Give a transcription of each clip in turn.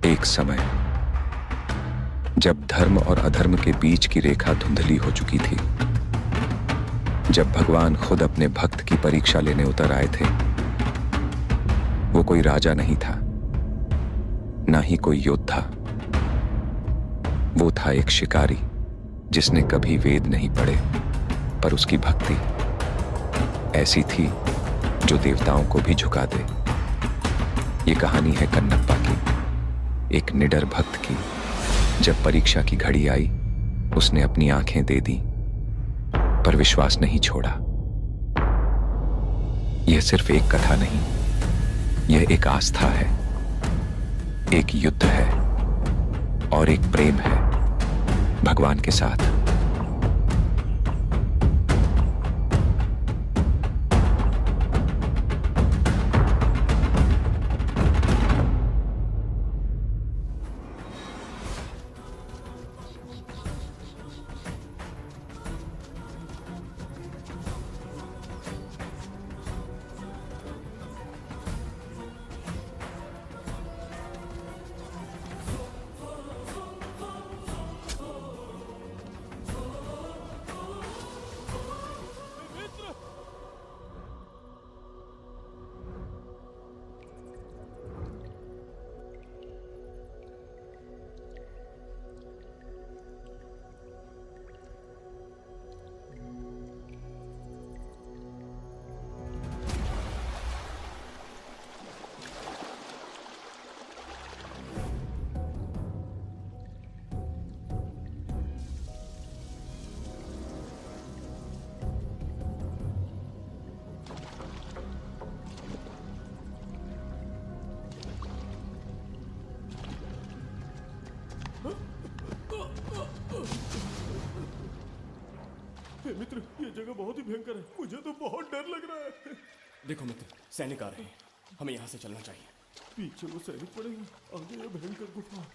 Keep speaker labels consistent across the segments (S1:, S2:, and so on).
S1: एक समय जब धर्म और अधर्म के बीच की रेखा धुंधली हो चुकी थी, जब भगवान खुद अपने भक्त की परीक्षा लेने उतर आए थे, वो कोई राजा नहीं था, ना ही कोई योद्धा। वो था एक शिकारी जिसने कभी वेद नहीं पढ़े, पर उसकी भक्ति ऐसी थी जो देवताओं को भी झुका दे। ये कहानी है कन्नप्पा की, एक निडर भक्त की। जब परीक्षा की घड़ी आई, उसने अपनी आंखें दे दी, पर विश्वास नहीं छोड़ा। यह सिर्फ एक कथा नहीं, यह एक आस्था है, एक युद्ध है और एक प्रेम है भगवान के साथ।
S2: मित्र, ये जगह बहुत ही भयंकर है। मुझे तो बहुत डर लग रहा है।
S3: देखो मित्र, सैनिक आ रहे हैं, हमें यहाँ से चलना चाहिए।
S2: पीछे वो सैनिक पड़ेंगे, आगे ये भयंकर गुफा।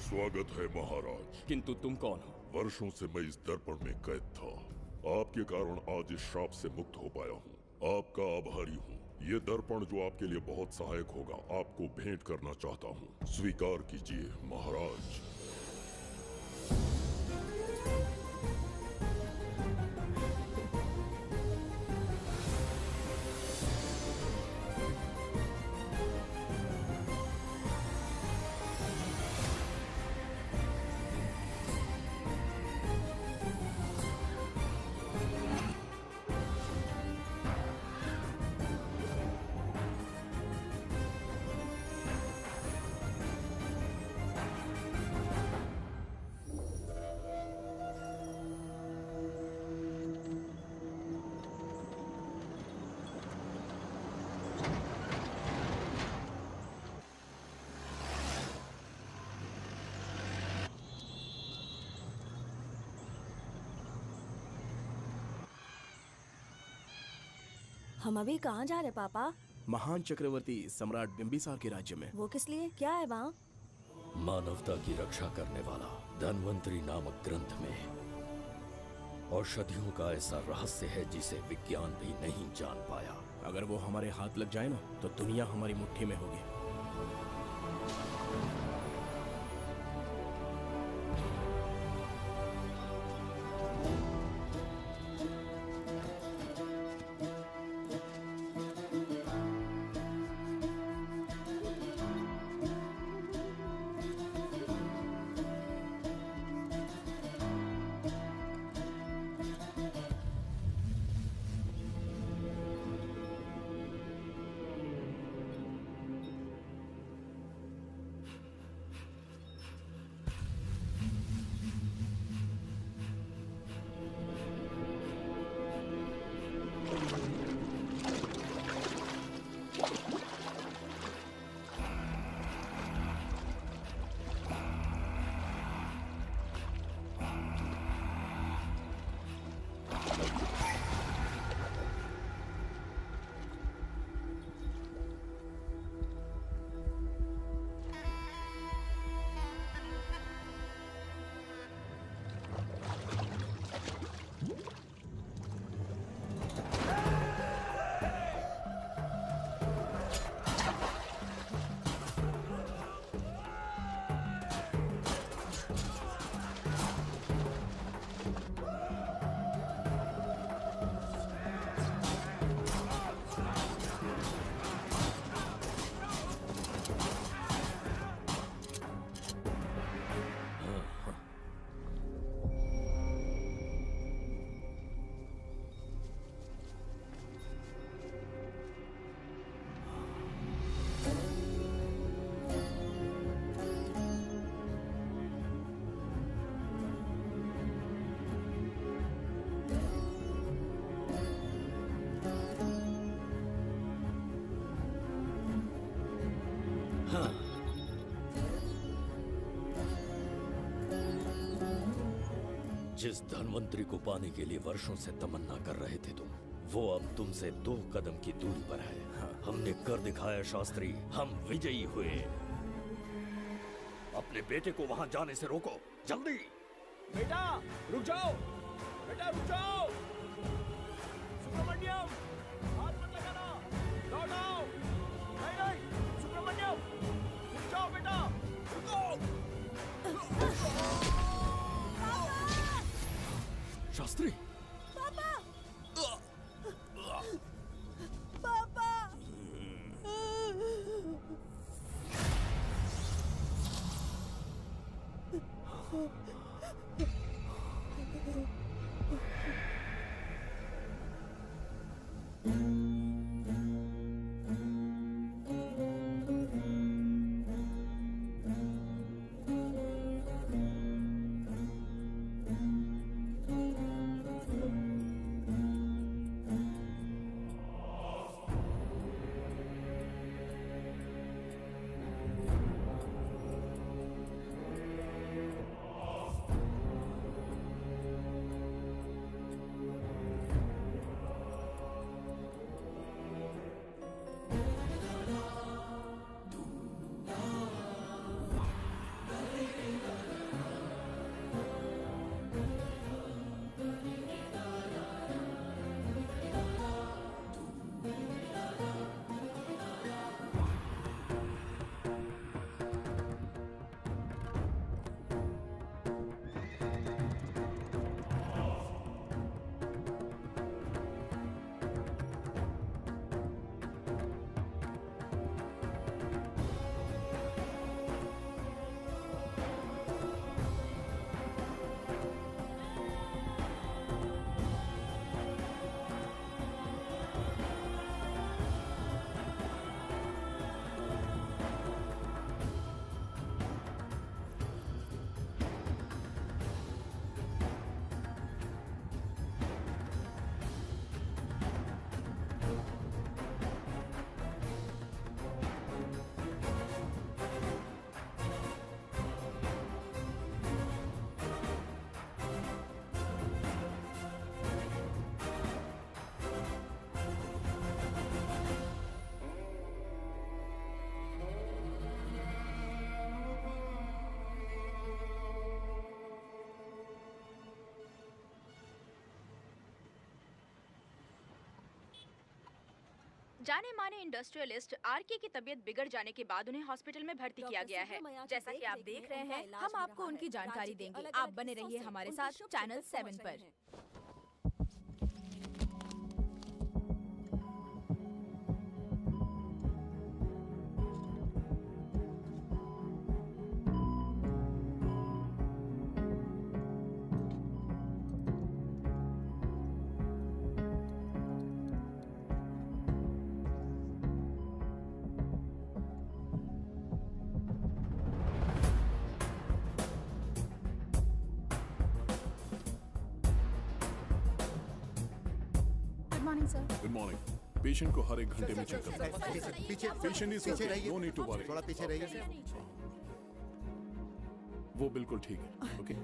S4: स्वागत है महाराज।
S3: किंतु तुम कौन हो?
S4: वर्षों से मैं इस दर्पण में कैद था। आपके कारण आज इस श्राप से मुक्त हो पाया हूँ। आपका आभारी हूँ। ये दर्पण जो आपके लिए बहुत सहायक होगा, आपको भेंट करना चाहता हूँ। स्वीकार कीजिए महाराज।
S5: हम अभी कहाँ जा रहे पापा?
S3: महान चक्रवर्ती सम्राट बिंबिसार के राज्य में।
S5: वो किस लिए? क्या है वहाँ?
S6: मानवता की रक्षा करने वाला धन्वंतरी नामक ग्रंथ में औषधियों का ऐसा रहस्य है जिसे विज्ञान भी नहीं जान पाया।
S3: अगर वो हमारे हाथ लग जाए ना तो दुनिया हमारी मुट्ठी में होगी।
S6: जिस धन्वंतरी को पाने के लिए वर्षों से तमन्ना कर रहे थे तुम, वो अब तुमसे 2 कदम की दूरी पर है। हमने कर दिखाया शास्त्री, हम विजयी हुए। अपने बेटे को वहां जाने से रोको, जल्दी।
S3: बेटा रुक जाओ, बेटा रुक जाओ। सुब्रमण्यम, हाथ मत लगाना, लौट आओ। नहीं नहीं, सुब्रमण्यम, रुक जाओ बेटा, रुको।
S6: शास्त्री,
S5: पापा! पापा!
S7: जाने माने इंडस्ट्रियलिस्ट आरके की तबीयत बिगड़ जाने के बाद उन्हें हॉस्पिटल में भर्ती किया गया है।
S5: जैसा कि आप देख रहे हैं, हम आपको उनकी जानकारी देंगे। आप बने रहिए हमारे साथ चैनल 7 पर।
S2: Good morning. पेशेंट को हर 1 घंटे में चेक करना है।
S8: पीछे
S2: पेशेंट इज
S8: पीछे रहिए,
S2: नो नीड टू वरी।
S8: थोड़ा पीछे रहिए।
S2: वो बिल्कुल ठीक है। ओके,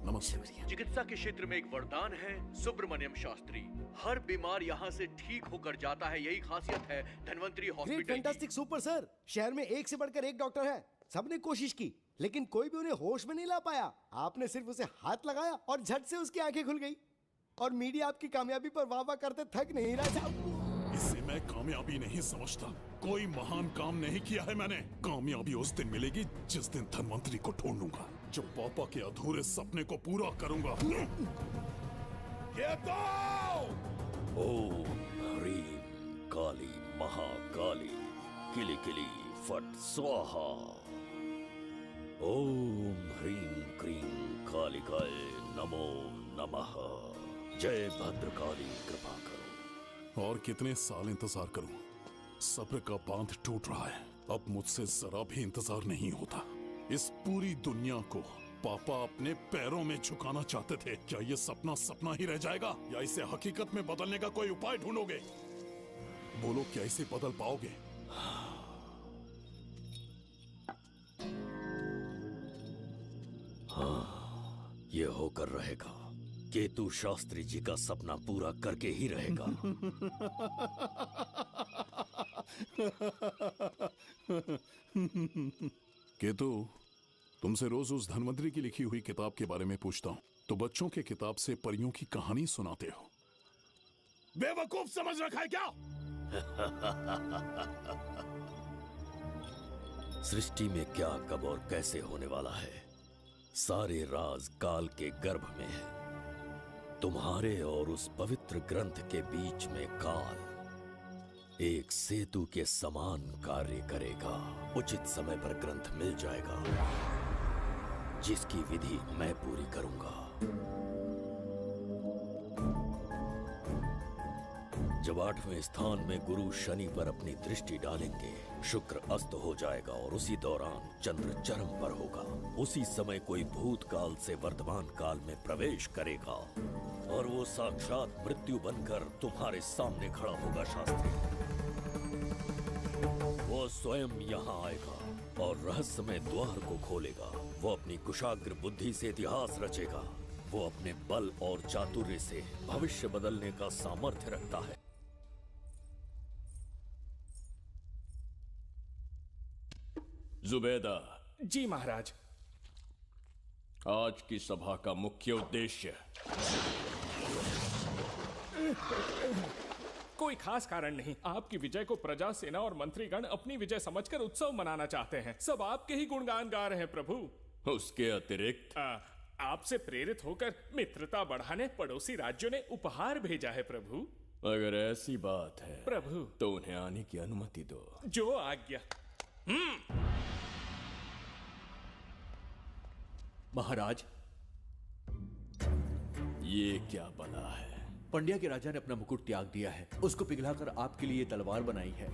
S2: नमस्ते।
S9: चिकित्सा के क्षेत्र में एक वरदान है सुब्रमण्यम शास्त्री। हर बीमार यहाँ से ठीक होकर जाता है, यही खासियत है धन्वंतरी
S8: ग्रेट,
S9: हॉस्पिटल की।
S8: Fantastic, super sir. शहर में एक से बढ़कर एक डॉक्टर है। सबने कोशिश की लेकिन कोई भी उन्हें होश में नहीं ला पाया। आपने सिर्फ उसे हाथ लगाया और झट से उसकी आंखें खुल गई। और मीडिया आपकी कामयाबी पर वाह वाह करते थक नहीं रहा।
S2: इसे मैं कामयाबी नहीं समझता। कोई महान काम नहीं किया है मैंने। कामयाबी उस दिन मिलेगी जिस दिन धन्वंतरी को ढूंढूंगा, जो पापा के अधूरे सपने को पूरा करूंगा। ये दो!
S6: ओम ह्रीं काली महाकाली किली किली फट स्वाहा। ओम ह्रीं क्रीं कालिकाय नमो नमः। जय भद्रकाली, कृपा करो।
S2: और कितने साल इंतजार करूं? सब्र का बांध टूट रहा है। अब मुझसे जरा भी इंतजार नहीं होता। इस पूरी दुनिया को पापा अपने पैरों में झुकाना चाहते थे। क्या ये सपना सपना ही रह जाएगा या इसे हकीकत में बदलने का कोई उपाय ढूंढोगे? बोलो, क्या इसे बदल पाओगे?
S6: हाँ, ये होकर रहेगा। केतु शास्त्री जी का सपना पूरा करके ही रहेगा।
S2: केतु, तुमसे रोज उस धन्वंतरी की लिखी हुई किताब के बारे में पूछता हूँ तो बच्चों के किताब से परियों की कहानी सुनाते हो। बेवकूफ समझ रखा है क्या?
S6: सृष्टि में क्या, कब और कैसे होने वाला है, सारे राज काल के गर्भ में है। तुम्हारे और उस पवित्र ग्रंथ के बीच में काल एक सेतु के समान कार्य करेगा। उचित समय पर ग्रंथ मिल जाएगा, जिसकी विधि मैं पूरी करूंगा। जब 8वें स्थान में गुरु शनि पर अपनी दृष्टि डालेंगे, शुक्र अस्त हो जाएगा और उसी दौरान चंद्र चरम पर होगा। उसी समय कोई भूतकाल से वर्तमान काल में प्रवेश करेगा और वो साक्षात मृत्यु बनकर तुम्हारे सामने खड़ा होगा। शास्त्री, वो स्वयं यहाँ आएगा और रहस्यमय द्वार को खोलेगा। वो अपनी कुशाग्र बुद्धि से इतिहास रचेगा। वो अपने बल और चातुर्य से भविष्य बदलने का सामर्थ्य रखता है।
S10: जुबैदा
S11: जी महाराज।
S10: आज की सभा का मुख्य उद्देश्य
S11: कोई खास कारण नहीं। आपकी विजय को प्रजा, सेना और मंत्रीगण अपनी विजय समझकर उत्सव मनाना चाहते हैं। सब आपके ही गुणगान गा रहे हैं प्रभु।
S10: उसके अतिरिक्त
S11: आपसे प्रेरित होकर मित्रता बढ़ाने पड़ोसी राज्यों ने उपहार भेजा है प्रभु।
S10: अगर ऐसी बात है
S11: प्रभु
S10: तो उन्हें आने की अनुमति दो।
S11: जो आज्ञा।
S9: महाराज,
S10: ये क्या बला है?
S9: पंड्या के राजा ने अपना मुकुट त्याग दिया है। उसको पिघलाकर आपके लिए तलवार बनाई है।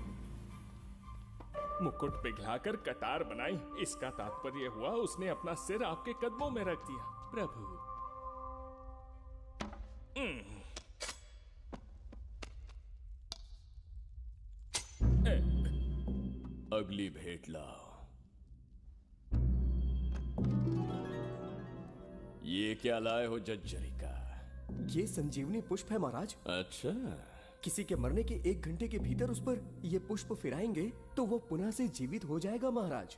S11: मुकुट पिघलाकर कटार बनाई, इसका तात्पर्य हुआ उसने अपना सिर आपके कदमों में रख दिया प्रभु।
S10: अगली भेंट लाओ। ये क्या लाए हो जज्जरी का?
S8: ये संजीवनी पुष्प है महाराज।
S10: अच्छा,
S8: किसी के मरने के 1 घंटे के भीतर उस पर ये पुष्प फिराएंगे तो वो पुनः से जीवित हो जाएगा महाराज।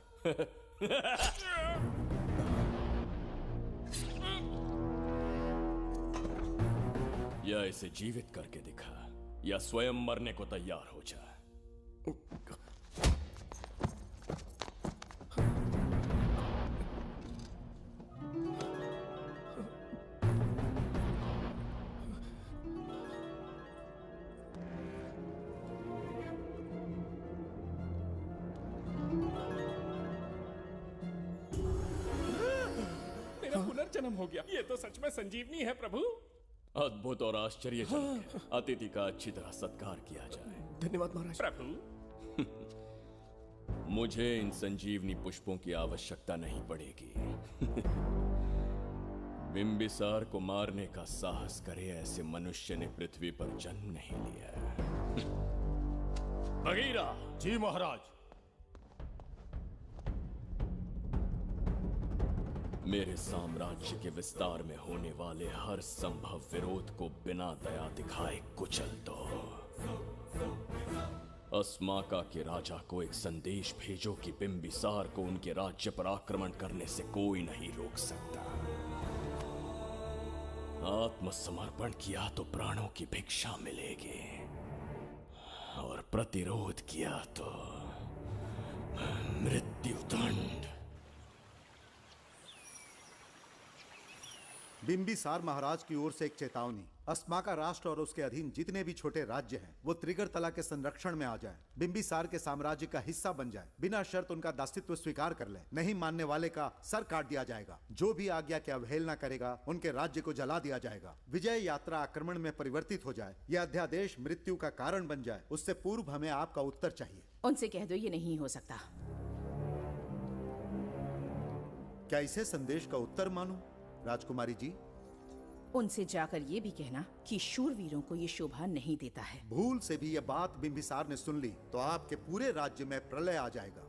S10: या इसे जीवित करके दिखा या स्वयं मरने को तैयार हो जा।
S11: मेरा पुनर्जन्म हो गया। ये तो सच में संजीवनी है प्रभु।
S10: अद्भुत और आश्चर्यजनक है। अतिथि का अच्छी तरह सत्कार किया जाए।
S8: धन्यवाद महाराज।
S11: प्रभु,
S10: मुझे इन संजीवनी पुष्पों की आवश्यकता नहीं पड़ेगी। बिंबिसार को मारने का साहस करे ऐसे मनुष्य ने पृथ्वी पर जन्म नहीं लिया। बगीरा।
S3: जी महाराज।
S10: मेरे साम्राज्य के विस्तार में होने वाले हर संभव विरोध को बिना दया दिखाए कुचल दो। अस्माका के राजा को एक संदेश भेजो कि बिंबिसार को उनके राज्य पर आक्रमण करने से कोई नहीं रोक सकता। आत्मसमर्पण किया तो प्राणों की भिक्षा मिलेगी, और प्रतिरोध किया तो मृत्युदंड।
S12: बिंबिसार महाराज की ओर से एक चेतावनी। अस्माका राष्ट्र और उसके अधीन जितने भी छोटे राज्य हैं वो त्रिगर्तला के संरक्षण में आ जाएं, बिंबिसार के साम्राज्य का हिस्सा बन जाएं, बिना शर्त उनका दासत्व स्वीकार कर लें। नहीं मानने वाले का सर काट दिया जाएगा। जो भी आज्ञा की अवहेलना करेगा उनके राज्य को जला दिया जाएगा। विजय यात्रा आक्रमण में परिवर्तित हो जाए, यह अध्यादेश मृत्यु का कारण बन जाए, उससे पूर्व हमें आपका उत्तर चाहिए।
S13: उनसे कह दो ये नहीं हो सकता।
S12: क्या इसे संदेश का उत्तर मानूं, राजकुमारी जी?
S13: उनसे जाकर ये भी कहना कि शूरवीरों को ये शोभा नहीं देता है।
S12: भूल से भी ये बात बिंबिसार ने सुन ली तो आपके पूरे राज्य में प्रलय आ जाएगा।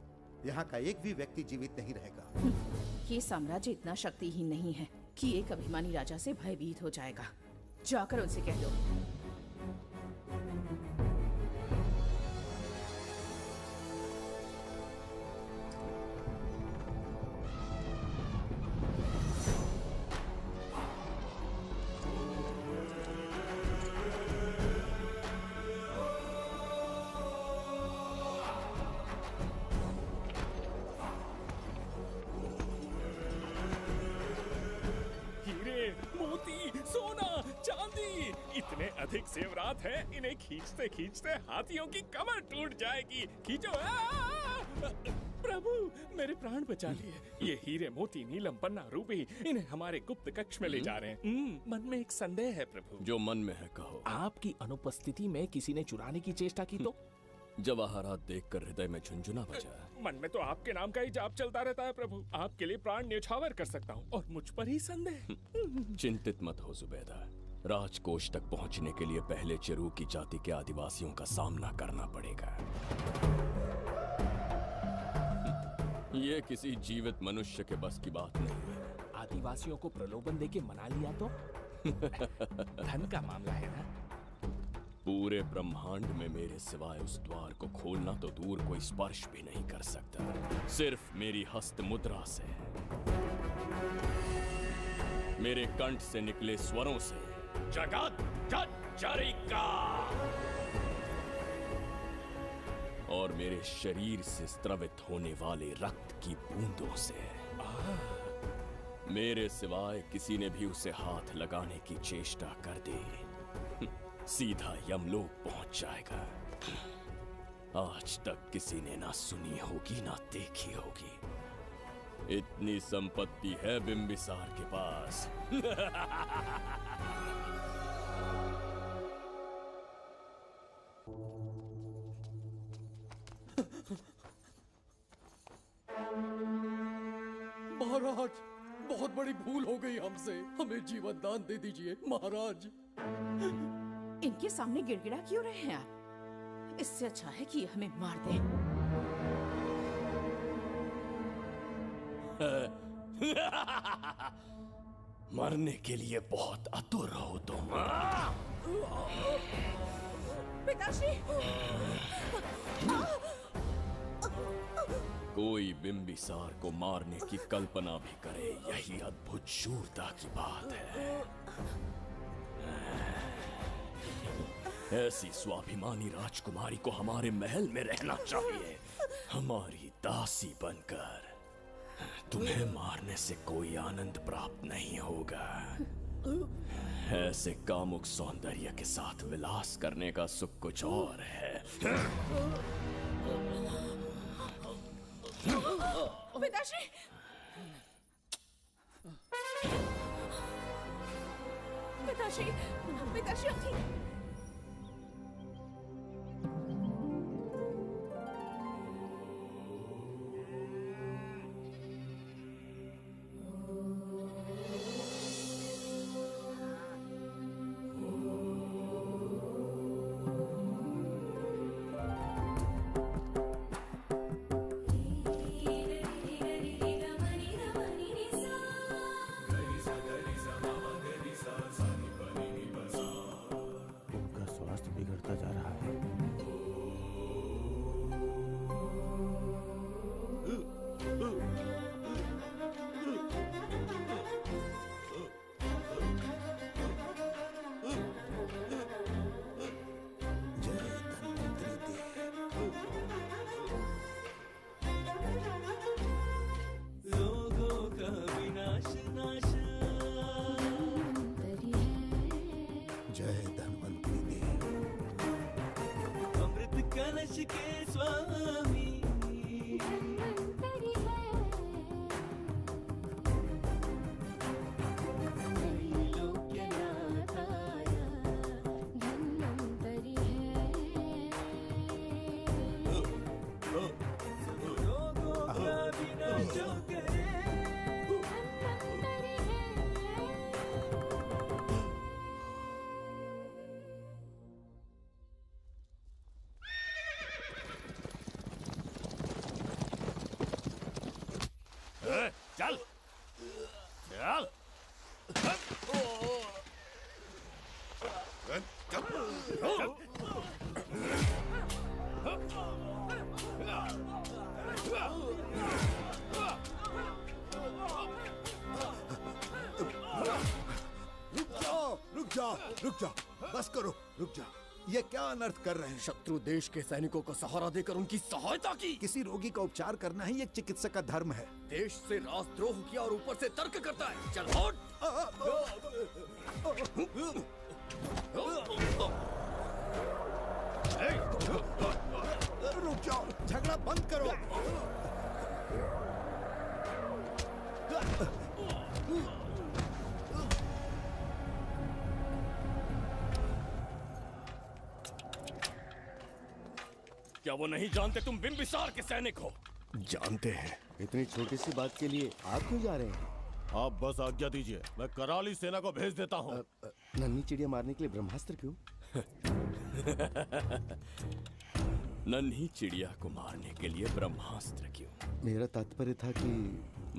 S12: यहाँ का एक भी व्यक्ति जीवित नहीं रहेगा।
S13: ये साम्राज्य इतना शक्तिहीन नहीं है कि एक अभिमानी राजा से भयभीत हो जाएगा। जाकर उनसे कह दो।
S11: इतने अधिक जेवरात हैं, इन्हें खींचते खींचते हाथियों की कमर टूट जाएगी। खींचो। प्रभु, मेरे प्राण बचा लिए। ये हीरे, मोती, नीलम, पन्ना, रूबी, इन्हें हमारे गुप्त कक्ष में ले जा रहे हैं। मन में एक संदेह है प्रभु।
S10: जो मन में है कहो।
S11: आपकी अनुपस्थिति में किसी ने चुराने की चेष्टा की तो?
S10: जवाहरात देखकर हृदय में झुंझुना बजा।
S11: मन में तो आपके नाम का ही जाप चलता रहता है प्रभु। आपके लिए प्राण न्यौछावर कर सकता हूँ, और मुझ पर ही संदेह।
S10: चिंतित मत हो जुबैदा। राजकोष तक पहुंचने के लिए पहले चिरूकी जाति के आदिवासियों का सामना करना पड़ेगा। ये किसी जीवित मनुष्य के बस की बात नहीं है।
S11: आदिवासियों को प्रलोभन देके मना लिया तो? धन का मामला है ना।
S10: पूरे ब्रह्मांड में मेरे सिवाय उस द्वार को खोलना तो दूर कोई स्पर्श भी नहीं कर सकता, सिर्फ मेरी हस्त मुद्रा से, मेरे कंठ से निकले स्वरों से। जगत जज्जरिका। और मेरे शरीर से स्त्रवित होने वाले रक्त की बूंदों से। मेरे सिवाय किसी ने भी उसे हाथ लगाने की चेष्टा कर दी, सीधा यमलोक पहुंच जाएगा। आज तक किसी ने ना सुनी होगी ना देखी होगी। इतनी संपत्ति है बिंबिसार के पास।
S6: महाराज, बहुत बड़ी भूल हो गई हमसे। हमें जीवन दान दे दीजिए महाराज।
S13: इनके सामने गिड़गिड़ा क्यों रहे हैं आप? इससे अच्छा है कि हमें मार दें।
S10: मरने के लिए बहुत आतुर हो तुम।
S13: पिताश्री!
S10: कोई बिंबिसार को मारने की कल्पना भी करे, यही अद्भुत शूरता की बात है। ऐसी स्वाभिमानी राजकुमारी को हमारे महल में रहना चाहिए, हमारी दासी बनकर। तुम्हें मारने से कोई आनंद प्राप्त नहीं होगा। ऐसे कामुक सौंदर्य के साथ विलास करने का सुख कुछ और है।
S13: पिताश्री! पिताश्री! पिताश्री उठिए!
S12: जय धन्वंतरी देव।
S3: अमृत कलश के स्वामी
S10: चल चल।
S12: रुक जाओ, रुक जाओ, बस करो, रुक जाओ। ये क्या अनर्थ कर रहे हैं?
S10: शत्रु देश के सैनिकों को सहारा देकर उनकी सहायता की।
S12: किसी रोगी का उपचार करना ही एक चिकित्सक का धर्म है।
S10: देश से राजद्रोह किया और ऊपर से तर्क करता है। चल हट।
S12: रुक जाओ, झगड़ा बंद करो।
S10: क्या वो नहीं जानते तुम बिंबिसार के सैनिक हो?
S8: जानते हैं। इतनी छोटी सी बात के लिए आप क्यों जा रहे हैं?
S14: आप बस आज्ञा दीजिए, मैं कराली सेना को भेज देता हूँ।
S8: नन्ही चिड़िया मारने के लिए ब्रह्मास्त्र क्यों?
S10: नन्ही चिड़िया को मारने के लिए ब्रह्मास्त्र क्यों?
S8: मेरा तात्पर्य था कि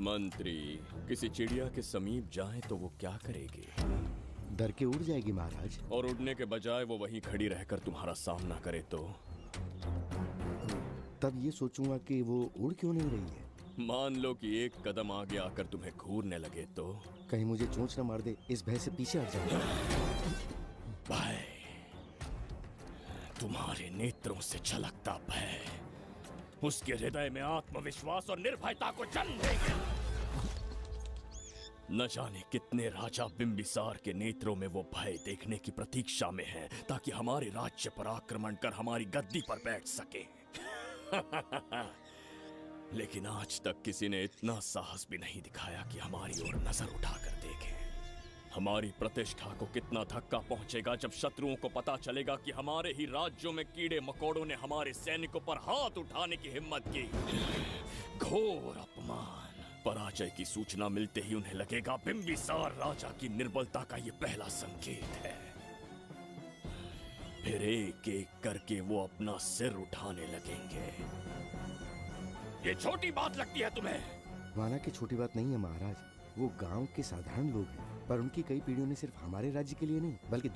S10: मंत्री किसी चिड़िया के समीप जाए तो वो क्या करेगी?
S8: डर के उड़ जाएगी महाराज।
S10: और उड़ने के बजाय वो वहीं खड़ी रहकर तुम्हारा सामना करे तो?
S8: तब ये सोचूंगा कि वो उड़ क्यों नहीं रही है।
S10: मान लो कि एक कदम आगे आकर तुम्हें घूरने लगे तो?
S8: कहीं मुझे चोंच न मार दे, इस भय से पीछे हट जाऊंगा।
S10: भय, तुम्हारे नेत्रों से झलकता भय उसके हृदय में आत्मविश्वास और निर्भयता को जन्म देगा। न जाने कितने राजा बिंबिसार के नेत्रों में वो भय देखने की प्रतीक्षा में हैं, ताकि हमारे राज्य पर आक्रमण कर हमारी गद्दी पर बैठ सके। लेकिन आज तक किसी ने इतना साहस भी नहीं दिखाया कि हमारी ओर नजर उठाकर देखे। हमारी प्रतिष्ठा को कितना धक्का पहुंचेगा जब शत्रुओं को पता चलेगा कि हमारे ही राज्यों में कीड़े मकोड़ों ने हमारे सैनिकों पर हाथ उठाने की हिम्मत की। घोर अपमान। पराजय की सूचना मिलते ही उन्हें लगेगा बिंबिसार राजा की निर्बलता का ये पहला संकेत है। फिर एक एक करके वो अपना सिर उठाने लगेंगे। ये छोटी बात लगती है तुम्हें?
S8: माना कि छोटी बात नहीं है महाराज। वो गांव के साधारण लोग हैं, पर उनकी कई पीढ़ियों ने सिर्फ हमारे राज्य के लिए नहीं बल्कि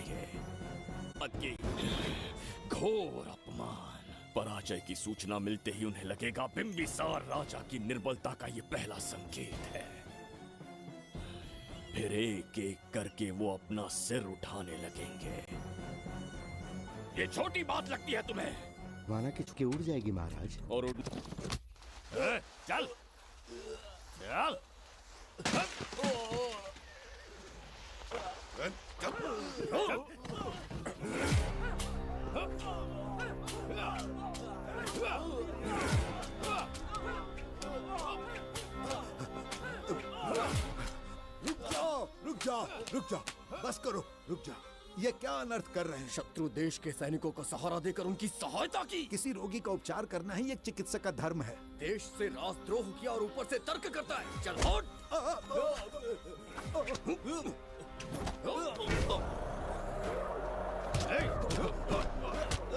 S10: घोर अपमान। पराजय की सूचना मिलते ही उन्हें लगेगा बिंबिसार राजा की निर्बलता का ये पहला संकेत है। फिर एक एक करके वो अपना सिर उठाने लगेंगे। ये छोटी बात लगती है तुम्हें?
S8: माना कि चुके उड़ जाएगी महाराज।
S10: और चल चल।
S12: रुक जाओ, बस करो, रुक जाओ। ये क्या अनर्थ कर रहे हैं?
S10: शत्रु देश के सैनिकों को सहारा देकर उनकी सहायता की।
S12: किसी रोगी का उपचार करना ही एक चिकित्सक का धर्म है।
S10: देश से राजद्रोह किया और ऊपर से तर्क करता है। चल हट।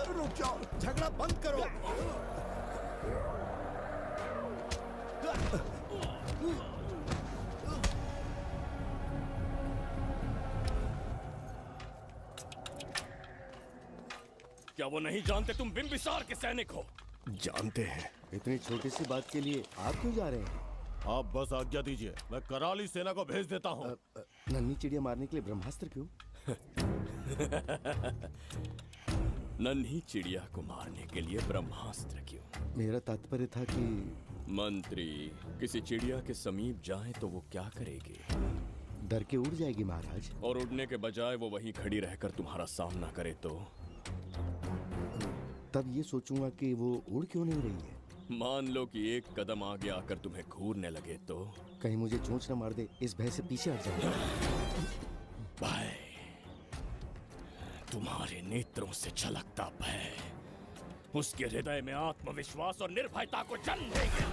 S12: रुक जाओ, झगड़ा बंद करो।
S10: क्या वो नहीं जानते तुम बिंबिसार के सैनिक हो?
S14: जानते हैं।
S8: इतनी छोटी सी बात के लिए आप क्यों जा रहे हैं?
S14: आप बस आज्ञा दीजिए, मैं कराली सेना को भेज देता हूँ।
S8: नन्ही चिड़िया मारने के लिए ब्रह्मास्त्र क्यों?
S10: नन्ही चिड़िया को मारने के लिए ब्रह्मास्त्र क्यों?
S8: मेरा तात्पर्य था कि
S10: मंत्री किसी चिड़िया के समीप जाए तो वो क्या करेगी?
S8: डर के उड़ जाएगी महाराज।
S10: और उड़ने के बजाय वो वहीं खड़ी रहकर तुम्हारा सामना करे तो?
S8: तब ये सोचूंगा कि वो उड़ क्यों नहीं रही है।
S10: मान लो कि एक कदम आगे आकर तुम्हें घूरने लगे तो?
S8: कहीं मुझे चोंच न मार दे, इस भय से पीछे हट जाऊंगा।
S10: भय, तुम्हारे नेत्रों से झलकता भय उसके हृदय में आत्मविश्वास और निर्भयता को जन्म देगा।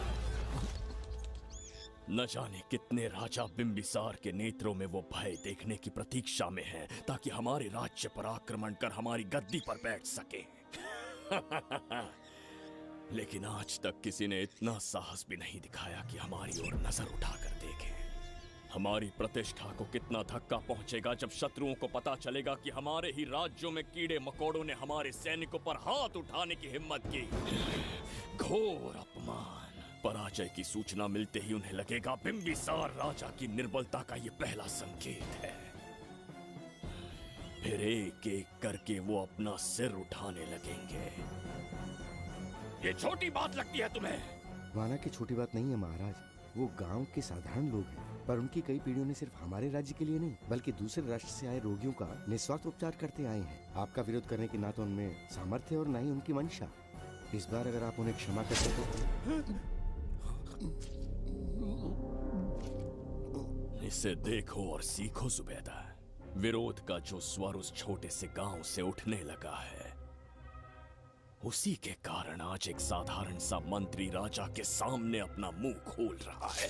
S10: न जाने कितने राजा बिंबिसार के नेत्रों में वो भय देखने की प्रतीक्षा में हैं, ताकि हमारे राज्य पर आक्रमण कर हमारी गद्दी पर बैठ सके। लेकिन आज तक किसी ने इतना साहस भी नहीं दिखाया कि हमारी ओर नजर उठाकर देखे। हमारी प्रतिष्ठा को कितना धक्का पहुंचेगा जब शत्रुओं को पता चलेगा कि हमारे ही राज्यों में कीड़े मकोड़ों ने हमारे सैनिकों पर हाथ उठाने की हिम्मत की। घोर अपमान। पराजय की सूचना मिलते ही उन्हें लगेगा बिंबिसार राजा की निर्बलता का ये पहला संकेत है। फिर एक एक करके वो अपना सिर उठाने लगेंगे। ये छोटी बात लगती है तुम्हें?
S8: माना कि छोटी बात नहीं है महाराज। वो गांव के साधारण लोग हैं, पर उनकी कई पीढ़ियों ने सिर्फ हमारे राज्य के लिए नहीं बल्कि दूसरे राष्ट्र से आए रोगियों का निस्वार्थ उपचार करते आए हैं। आपका विरोध करने की ना तो उनमें सामर्थ्य और ना ही उनकी मंशा। इस बार अगर आप उन्हें क्षमा कर सको।
S10: इसे देखो और सीखो जुबैदा। विरोध का जो स्वर उस छोटे से गांव से उठने लगा है, उसी के कारण आज एक साधारण सा मंत्री राजा के सामने अपना मुंह खोल रहा है।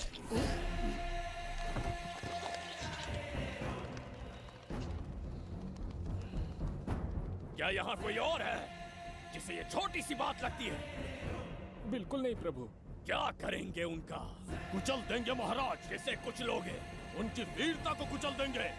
S10: क्या यहाँ कोई और है जिसे ये छोटी सी बात लगती है?
S11: बिल्कुल नहीं प्रभु।
S10: क्या करेंगे उनका?
S14: कुचल देंगे महाराज।
S10: कैसे कुछ लोग
S14: उनकी वीरता को कुचल देंगे।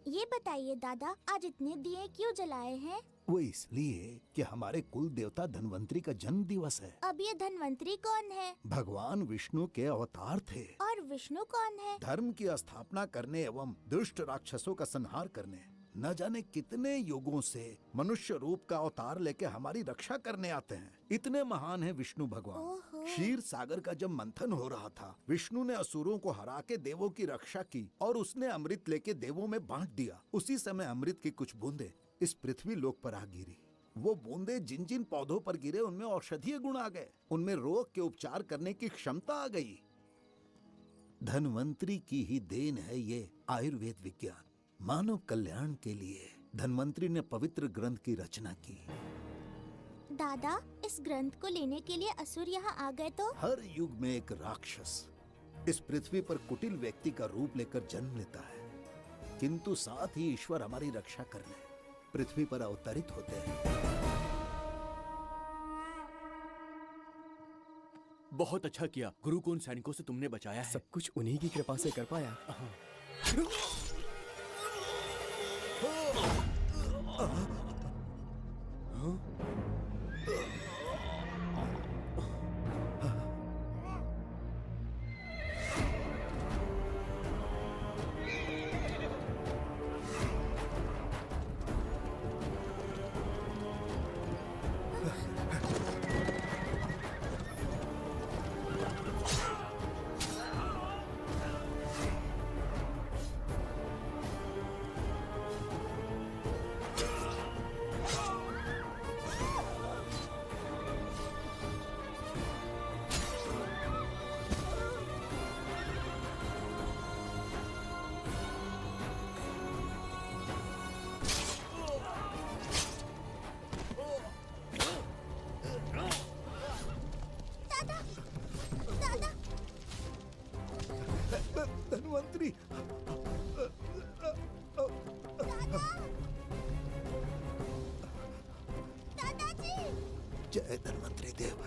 S15: ये बताइए दादा, आज इतने दिए क्यों जलाए हैं?
S12: वो इसलिए कि हमारे कुल देवता धन्वंतरी का जन्म दिवस है।
S15: अब ये धन्वंतरी कौन है?
S12: भगवान विष्णु के अवतार थे।
S15: और विष्णु कौन है?
S12: धर्म की स्थापना करने एवं दुष्ट राक्षसों का संहार करने। न जाने कितने युगों से मनुष्य रूप का अवतार लेके हमारी रक्षा करने आते हैं। इतने महान है विष्णु भगवान। क्षीर सागर का जब मंथन हो रहा था, विष्णु ने असुरों को हरा के देवों की रक्षा की और उसने अमृत लेके देवों में बांट दिया। उसी समय अमृत की कुछ बूंदे इस पृथ्वी लोक पर आ गिरी। वो बूंदे जिन जिन पौधों पर गिरे उनमें औषधीय गुण आ गए, उनमें रोग के उपचार करने की क्षमता आ गई। धन्वंतरी की ही देन है ये आयुर्वेद विज्ञान। मानव कल्याण के लिए धन्वंतरी ने पवित्र ग्रंथ की रचना की।
S15: दादा, इस ग्रंथ को लेने के लिए असुर यहाँ आ गए तो?
S12: हर युग में एक राक्षस इस पृथ्वी पर कुटिल व्यक्ति का रूप लेकर जन्म लेता है, किंतु साथ ही ईश्वर हमारी रक्षा करने पृथ्वी पर अवतरित होते हैं।
S9: बहुत अच्छा किया गुरु को उन सैनिकों से तुमने बचाया है।
S11: सब कुछ उन्हीं की कृपा से कर पाया।
S16: धन्वंतरी।
S15: दादाजी।
S16: जय धन्वंतरी देव।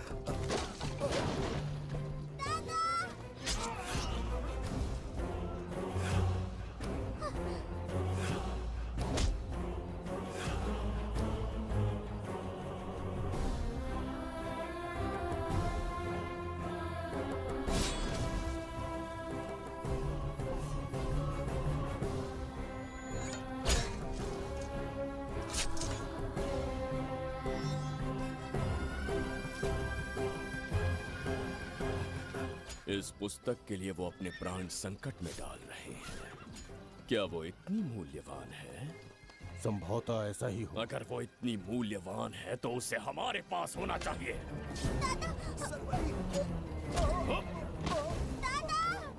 S10: इस पुस्तक के लिए वो अपने प्राण संकट में डाल रहे हैं। क्या वो इतनी मूल्यवान है?
S14: संभवतः ऐसा ही हो।
S10: अगर वो इतनी मूल्यवान है तो उसे हमारे पास होना चाहिए।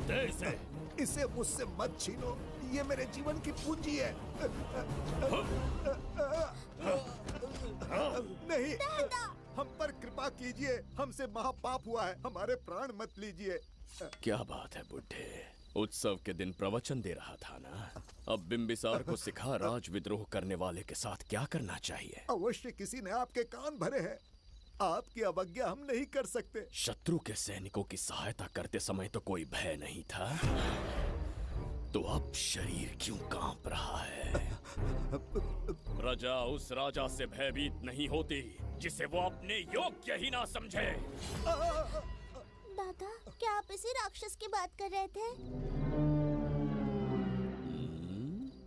S16: दे इसे मुझसे मत छीनो, ये मेरे जीवन की पूंजी है। नहीं, हम पर कृपा कीजिए, हमसे महापाप हुआ है, हमारे प्राण मत लीजिए।
S10: क्या बात है बुड्ढे, उत्सव के दिन प्रवचन दे रहा था ना। अब बिंबिसार को सिखा राज विद्रोह करने वाले के साथ क्या करना चाहिए।
S16: अवश्य किसी ने आपके कान भरे हैं, आपकी अवज्ञा हम नहीं कर सकते।
S10: शत्रु के सैनिकों की सहायता करते समय तो कोई भय नहीं था, तो अब शरीर क्यों कांप रहा है? प्रजा उस राजा से भयभीत नहीं होती जिसे वो अपने योग्य ही ना समझे।
S15: दादा, क्या आप इसी राक्षस की बात कर रहे थे?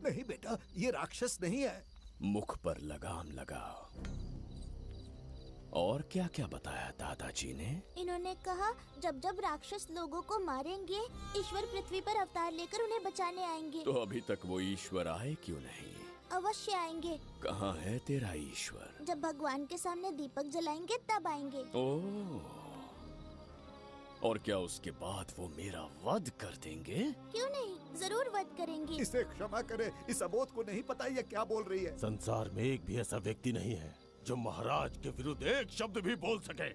S16: नहीं बेटा, ये राक्षस नहीं है।
S10: मुख पर लगाम लगाओ। और क्या क्या बताया दादाजी ने?
S15: इन्होंने कहा जब जब राक्षस लोगों को मारेंगे, ईश्वर पृथ्वी पर अवतार लेकर उन्हें बचाने आएंगे।
S10: तो अभी तक वो ईश्वर आए क्यों नहीं?
S15: अवश्य आएंगे।
S10: कहाँ है तेरा ईश्वर?
S15: जब भगवान के सामने दीपक जलाएंगे तब आएंगे।
S10: ओह, और क्या उसके बाद वो मेरा वध कर देंगे?
S15: क्यों नहीं, जरूर वध करेंगे।
S16: इसे क्षमा करे, इस अबोध को नहीं पता ये क्या बोल रही है।
S14: संसार में एक भी ऐसा व्यक्ति नहीं है जो महाराज के विरुद्ध एक शब्द भी बोल सके।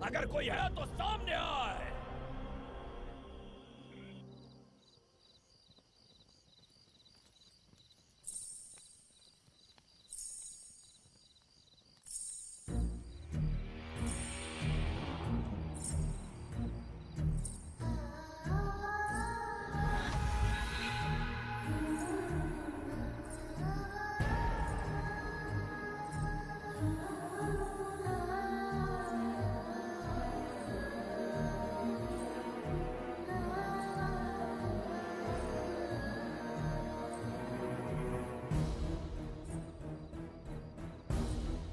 S10: अगर कोई है तो सामने आए।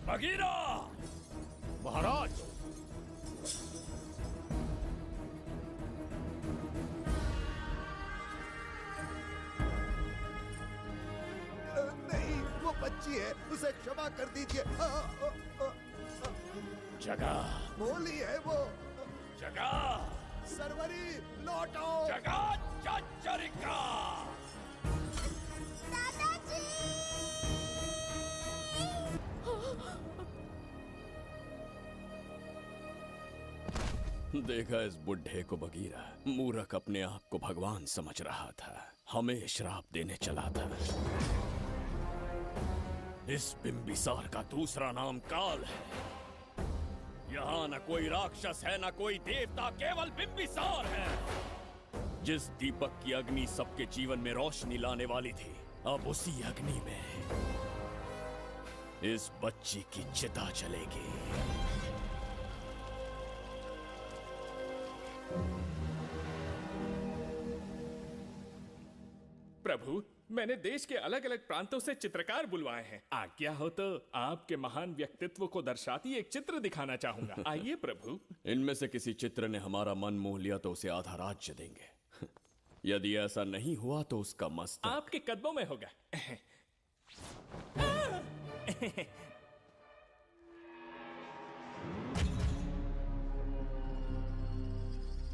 S10: बगीरा!
S14: महाराज!
S16: नहीं, वो बच्ची है, उसे क्षमा कर दीजिए।
S10: जगह
S16: बोली है वो।
S10: जगह
S16: सरवरी लौट आओ।
S10: जगह चचरिका। देखा इस बुढ़े को बगीरा, मूर्ख अपने आप को भगवान समझ रहा था, हमें श्राप देने चला था। इस बिंबिसार का दूसरा नाम काल है। यहाँ न कोई राक्षस है न कोई देवता, केवल बिंबिसार है। जिस दीपक की अग्नि सबके जीवन में रोशनी लाने वाली थी, अब उसी अग्नि में इस बच्ची की चिता जलेगी।
S11: प्रभु, मैंने देश के अलग अलग प्रांतों से चित्रकार बुलवाए हैं। आज्ञा हो तो आपके महान व्यक्तित्व को दर्शाती एक चित्र दिखाना चाहूंगा। आइए प्रभु।
S10: इनमें से किसी चित्र ने हमारा मन मोह लिया तो उसे आधा राज्य देंगे। यदि ऐसा नहीं हुआ तो उसका मस्तक
S11: आपके कदमों में होगा।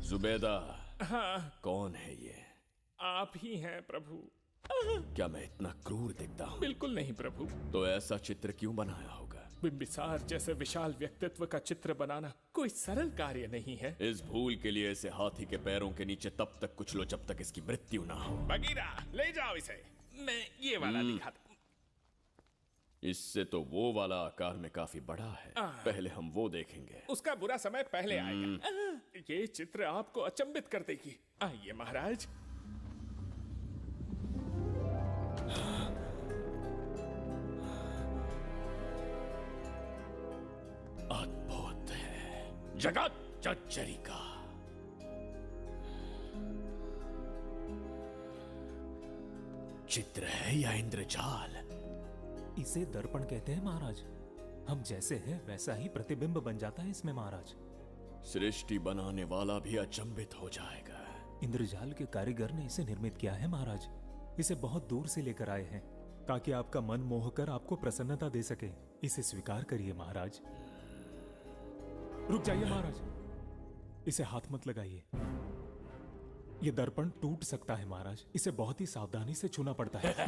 S10: जुबेदा।
S11: हाँ।
S10: कौन है ये?
S11: आप ही हैं प्रभु।
S10: क्या मैं इतना क्रूर दिखता हूँ?
S11: बिल्कुल नहीं प्रभु।
S10: तो ऐसा चित्र क्यों बनाया होगा?
S11: बिंबिसार जैसे विशाल व्यक्तित्व का चित्र बनाना कोई सरल कार्य नहीं है।
S10: इस भूल के लिए इसे हाथी के पैरों के नीचे तब तक कुचलो जब तक इसकी मृत्यु ना हो।
S11: बगीरा, ले जाओ इसे। मैं ये वाला दिखाता।
S10: इससे तो वो वाला आकार में काफी बड़ा है। पहले हम वो देखेंगे।
S11: उसका बुरा समय पहले आएगा। ये चित्र आपको अचंभित कर देगी। आइए महाराज।
S10: अद्भुत है, जगत जज्जरी का। चित्र है या इंद्रजाल?
S17: इसे दर्पण कहते हैं महाराज। हम जैसे हैं वैसा ही प्रतिबिंब बन जाता है इसमें महाराज।
S10: सृष्टि बनाने वाला भी अचंभित हो जाएगा।
S17: इंद्रजाल के कारीगर ने इसे निर्मित किया है महाराज। इसे बहुत दूर से लेकर आए हैं ताकि आपका मन मोह कर आपको प्रसन्नता दे सके। इसे स्वीकार करिए महाराज। रुक जाइए महाराज, इसे हाथ मत लगाइए। ये दर्पण टूट सकता है महाराज। इसे बहुत ही सावधानी से छूना पड़ता है।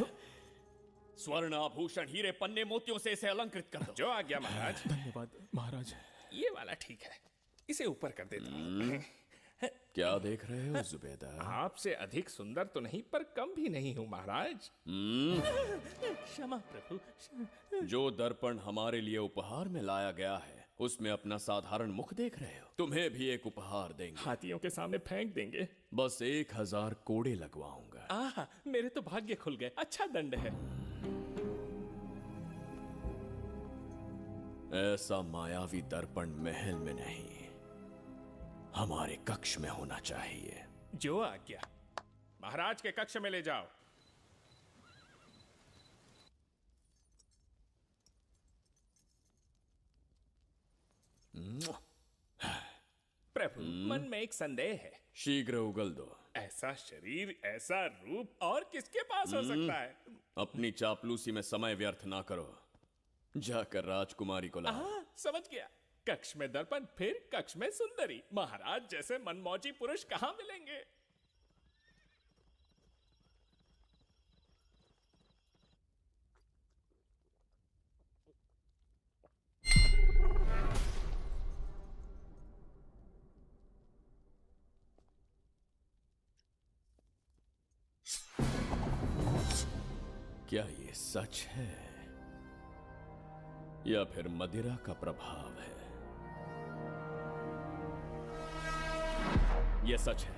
S10: स्वर्ण आभूषण हीरे पन्ने मोतियों से इसे अलंकृत कर दो।
S11: जो आ गया महाराज।
S17: धन्यवाद महाराज।
S11: ये वाला ठीक है, इसे ऊपर कर देता हूँ।
S10: क्या देख रहे हो जुबेदा?
S11: आपसे अधिक सुंदर तो नहीं पर कम भी नहीं हूँ महाराज। क्षमा प्रभु।
S10: जो दर्पण हमारे लिए उपहार में लाया गया है उसमें अपना साधारण मुख देख रहे हो। तुम्हें भी एक उपहार देंगे।
S11: हाथियों के सामने फेंक देंगे।
S10: बस 1000 कोड़े लगवाऊंगा।
S11: आहा, मेरे तो भाग्य खुल गए। अच्छा दंड है।
S10: ऐसा मायावी दर्पण महल में नहीं, हमारे कक्ष में होना चाहिए।
S11: जो आज्ञा। महाराज के कक्ष में ले जाओ। प्रभु, मन में एक संदेह है।
S10: शीघ्र उगल दो।
S11: ऐसा शरीर, ऐसा रूप और किसके पास हो सकता है?
S10: अपनी चापलूसी में समय व्यर्थ ना करो। जाकर राजकुमारी को लाओ।
S11: समझ गया। कक्ष में दर्पण, फिर कक्ष में सुंदरी। महाराज जैसे मनमौजी पुरुष कहां मिलेंगे?
S10: क्या ये सच है या फिर मदिरा का प्रभाव है? यह सच है।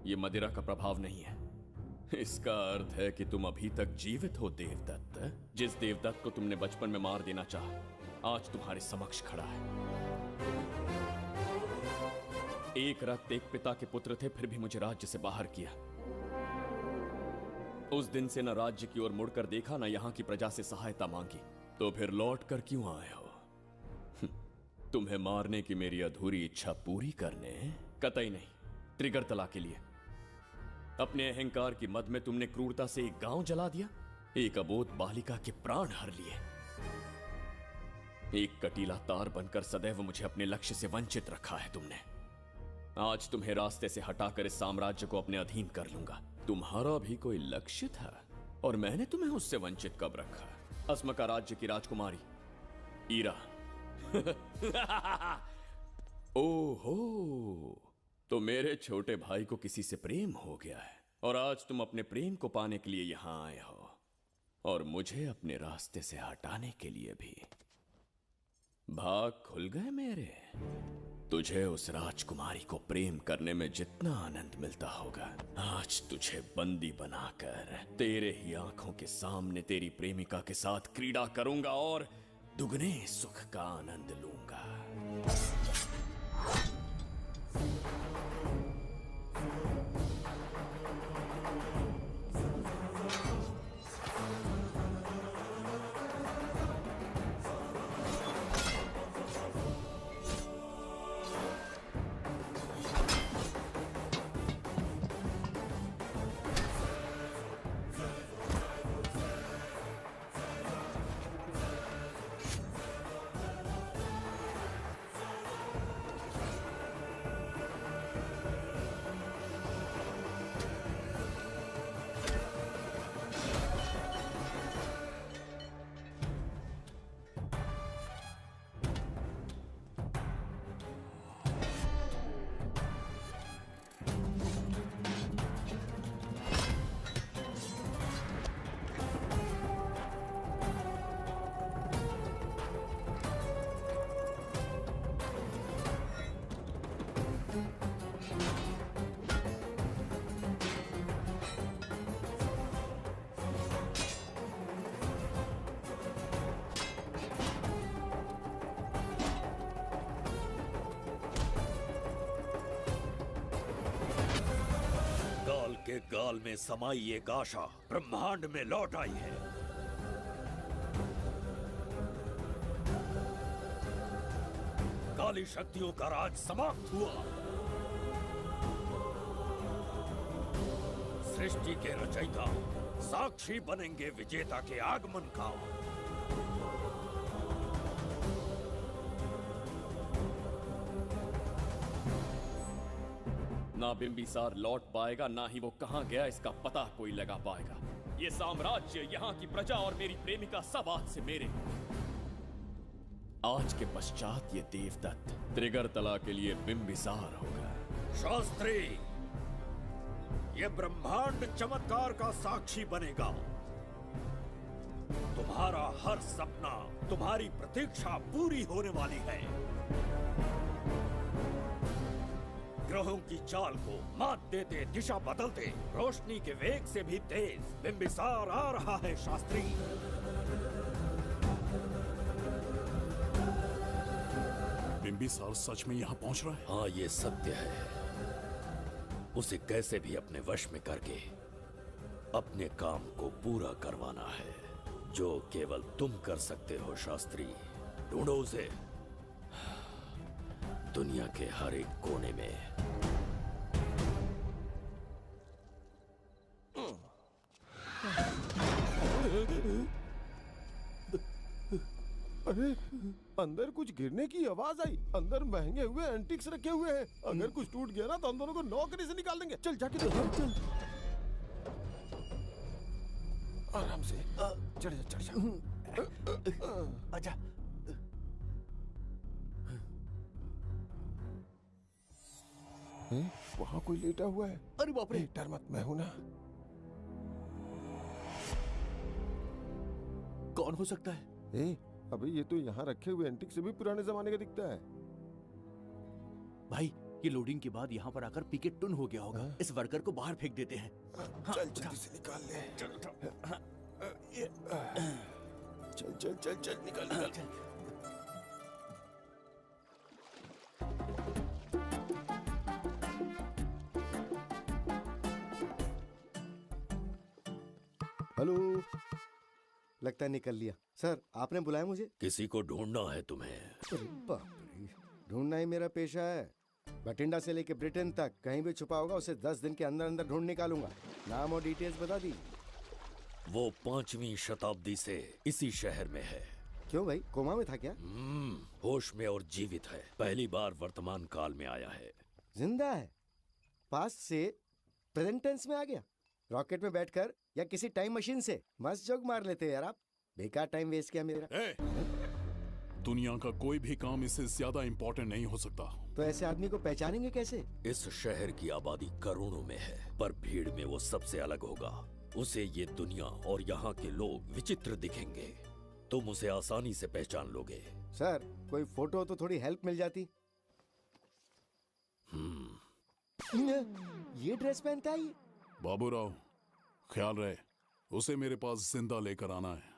S10: यह मदिरा का प्रभाव नहीं है। इसका अर्थ है कि तुम अभी तक जीवित हो देवदत्त। जिस देवदत्त को तुमने बचपन में मार देना चाहा, आज तुम्हारे समक्ष खड़ा है। एक रक्त एक पिता के पुत्र थे, फिर भी मुझे राज्य से बाहर किया। उस दिन से न राज्य की ओर मुड़कर देखा, न यहां की प्रजा से सहायता मांगी। तो फिर लौट कर क्यों आए हो? तुम्हें मारने की मेरी अधूरी इच्छा पूरी करने? कतई नहीं, त्रिगर्तला के लिए। अपने अहंकार की मद में तुमने क्रूरता से एक गांव जला दिया, एक अबोध बालिका के प्राण हर लिए। एक कटीला तार बनकर सदैव मुझे अपने लक्ष्य से वंचित रखा है तुमने। आज तुम्हें रास्ते से हटाकर इस साम्राज्य को अपने अधीन कर लूंगा। तुम्हारा भी कोई लक्ष्य था और मैंने तुम्हें उससे वंचित कब रखा? अस्मका राज्य की राजकुमारी ईरा। ओहो, तो मेरे छोटे भाई को किसी से प्रेम हो गया है और आज तुम अपने प्रेम को पाने के लिए यहां आए हो और मुझे अपने रास्ते से हटाने के लिए भी। भाग खुल गए मेरे। तुझे उस राजकुमारी को प्रेम करने में जितना आनंद मिलता होगा, आज तुझे बंदी बनाकर तेरे ही आंखों के सामने तेरी प्रेमिका के साथ क्रीड़ा करूंगा और दुगने सुख का आनंद लूंगा।
S6: के गाल में समाई एक आशा ब्रह्मांड में लौट आई है। काली शक्तियों का राज समाप्त हुआ। सृष्टि के रचयिता साक्षी बनेंगे विजेता के आगमन का।
S10: ना बिंबिसार लौट पाएगा, ना ही वो कहां गया इसका पता कोई लगा पाएगा। ये साम्राज्य, यहाँ की प्रजा और मेरी प्रेमिका सब आज से मेरे। आज के पश्चात ये देवदत्त त्रिगर्तला के लिए बिंबिसार होगा।
S6: शास्त्री, ये ब्रह्मांड चमत्कार का साक्षी बनेगा। तुम्हारा हर सपना, तुम्हारी प्रतीक्षा पूरी होने वाली है। ग्रहों की चाल को मात देते, दिशा बदलते, रोशनी के वेग से भी तेज बिंबिसार आ रहा है शास्त्री।
S2: बिंबिसार सच में यहाँ पहुँच रहा है?
S6: हाँ, ये सत्य है। उसे कैसे भी अपने वश में करके अपने काम को पूरा करवाना है, जो केवल तुम कर सकते हो शास्त्री। ढूंढो उसे दुनिया के हर एक कोने में।
S14: अरे, अंदर कुछ गिरने की आवाज आई। अंदर महंगे हुए एंटिक्स रखे हुए हैं। अगर कुछ टूट गया ना तो हम दोनों को नौकरी से निकाल देंगे। चल जाके देख। चल आराम से चढ़ जा।
S3: आजा।
S14: वहाँ कोई लेटा हुआ है।
S3: अरे बाप रे,
S14: डर मत, मैं हूं ना।
S3: कौन हो सकता है?
S14: अबे ये तो यहाँ रखे हुए एंटिक से भी पुराने जमाने का दिखता है।
S3: भाई, ये लोडिंग के बाद यहाँ पर आकर पीके टुन हो गया होगा। इस वर्कर को बाहर फेंक देते हैं।
S14: चल जल्दी से निकाल ले। चल चल चल चल निकाल।
S8: हेलो, लगता है निकल लिया। सर, आपने बुलाया मुझे?
S6: किसी को ढूंढना है तुम्हें।
S8: अरे बाप रे, ढूंढना ही मेरा पेशा है। बठिंडा से लेके ब्रिटेन तक कहीं भी छुपा होगा उसे 10 दिन के अंदर अंदर ढूंढ निकालूंगा। नाम और डिटेल्स बता दी।
S6: वो 5वीं शताब्दी से इसी शहर में है।
S8: क्यों भाई, कोमा में था क्या?
S6: होश में और जीवित है। पहली बार वर्तमान काल में आया है।
S8: जिंदा है? पास्ट से प्रेजेंट टेंस में आ गया? रॉकेट में बैठकर या किसी टाइम मशीन से? मस्त जोक मार लेते यार आप। बेकार टाइम वेस्ट किया मेरा।
S2: दुनिया का कोई भी काम इससे ज्यादा इम्पोर्टेंट नहीं हो सकता।
S8: तो ऐसे आदमी को पहचानेंगे कैसे?
S6: इस शहर की आबादी करोड़ों में है, पर भीड़ में वो सबसे अलग होगा। उसे ये दुनिया और यहाँ के लोग विचित्र दिखेंगे। तुम उसे आसानी से पहचान लोगे।
S8: सर, कोई फोटो तो थोड़ी हेल्प मिल जाती। ये ड्रेस पहनता है ये?
S2: बाबूराव, ख्याल रहे, उसे मेरे पास जिंदा लेकर आना है।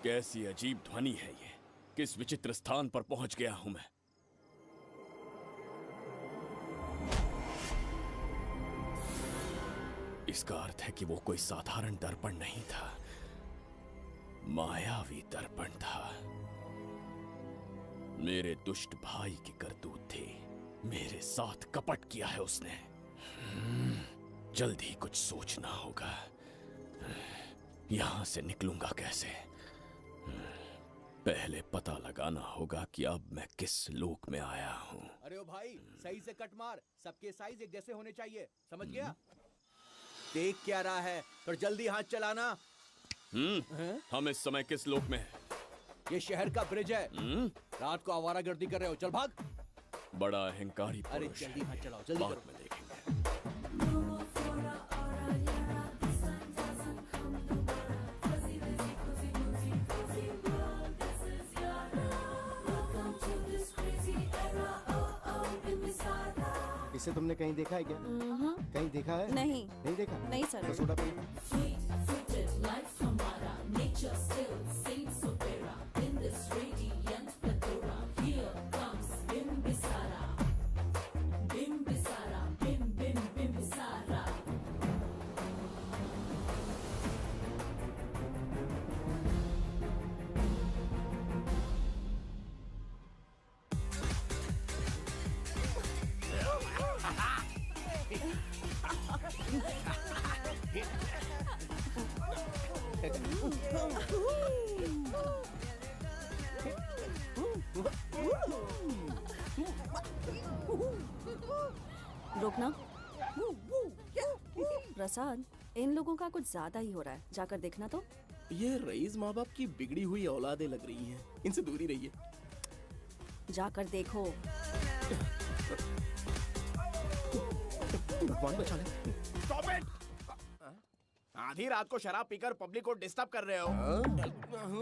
S10: कैसी अजीब ध्वनि है ये। किस विचित्र स्थान पर पहुंच गया हूं मैं। इसका अर्थ है कि वो कोई साधारण दर्पण नहीं था, मायावी दर्पण था। मेरे दुष्ट भाई की करतूत थी। मेरे साथ कपट किया है उसने। जल्द ही कुछ सोचना होगा। यहां से निकलूंगा कैसे? पहले पता लगाना होगा कि अब मैं किस लोक में आया हूँ।
S3: अरे ओ भाई, सही से कट मार। सबके साइज एक जैसे होने चाहिए, समझ गया? देख क्या रहा है, पर जल्दी हाथ चलाना।
S10: हम इस समय किस लोक में हैं?
S3: ये शहर का ब्रिज है। रात को आवारागर्दी कर रहे हो, चल भाग।
S10: बड़ा अहंकारी
S3: अरे
S10: पुरुष
S3: जल्दी
S10: है।
S3: हाथ चलाओ, जल्दी
S10: बाद
S3: करो।
S10: में देखेंगे।
S8: इसे तुमने कहीं देखा है क्या? कहीं देखा है?
S18: नहीं।
S8: नहीं देखा?
S18: नहीं सर।
S8: तो सोडा पी।
S18: रुकना। प्रसाद, इन लोगों का कुछ ज्यादा ही हो रहा है, जाकर देखना तो।
S11: ये रईस माँ बाप की बिगड़ी हुई औलादें लग रही हैं। इनसे दूर ही रहिए।
S18: जाकर देखो।
S11: भगवान बचा ले। Stop it! आधी रात को शराब पीकर पब्लिक को डिस्टर्ब कर रहे हो।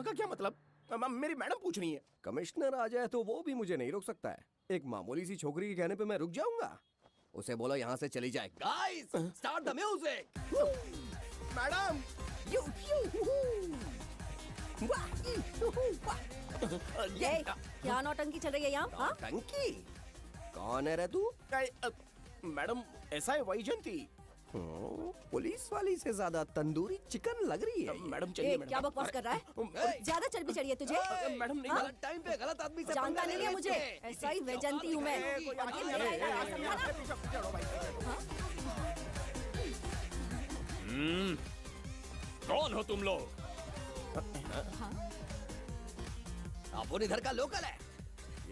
S11: का क्या मतलब? मेरी मैडम पूछ रही है।
S19: कमिश्नर आ जाए तो वो भी मुझे नहीं रोक सकता है। एक मामूली सी छोकरी के कहने पे मैं रुक जाऊंगा? उसे बोलो यहाँ से चली जाए। Guys, start the music.
S11: Madam,
S18: क्या नौटंकी चल रही है यहाँ? हाँ?
S19: टंकी? कौन है रे तू?
S11: मैडम, ऐसा है वैजयंती।
S19: पुलिस वाली से ज्यादा तंदूरी चिकन लग रही है।
S11: मैडम चलिए।
S18: क्या बकवास कर रहा है? ज्यादा चर्बी चढ़ी है तुझे?
S11: मैडम नहीं,
S18: हाँ?
S19: गलत टाइम पे गलत आदमी से
S18: जानता नहीं है मुझे। ऐसा ही वैजयंती हूँ मैं।
S10: कौन हो तुम लोग?
S19: अपन इधर का लोकल है।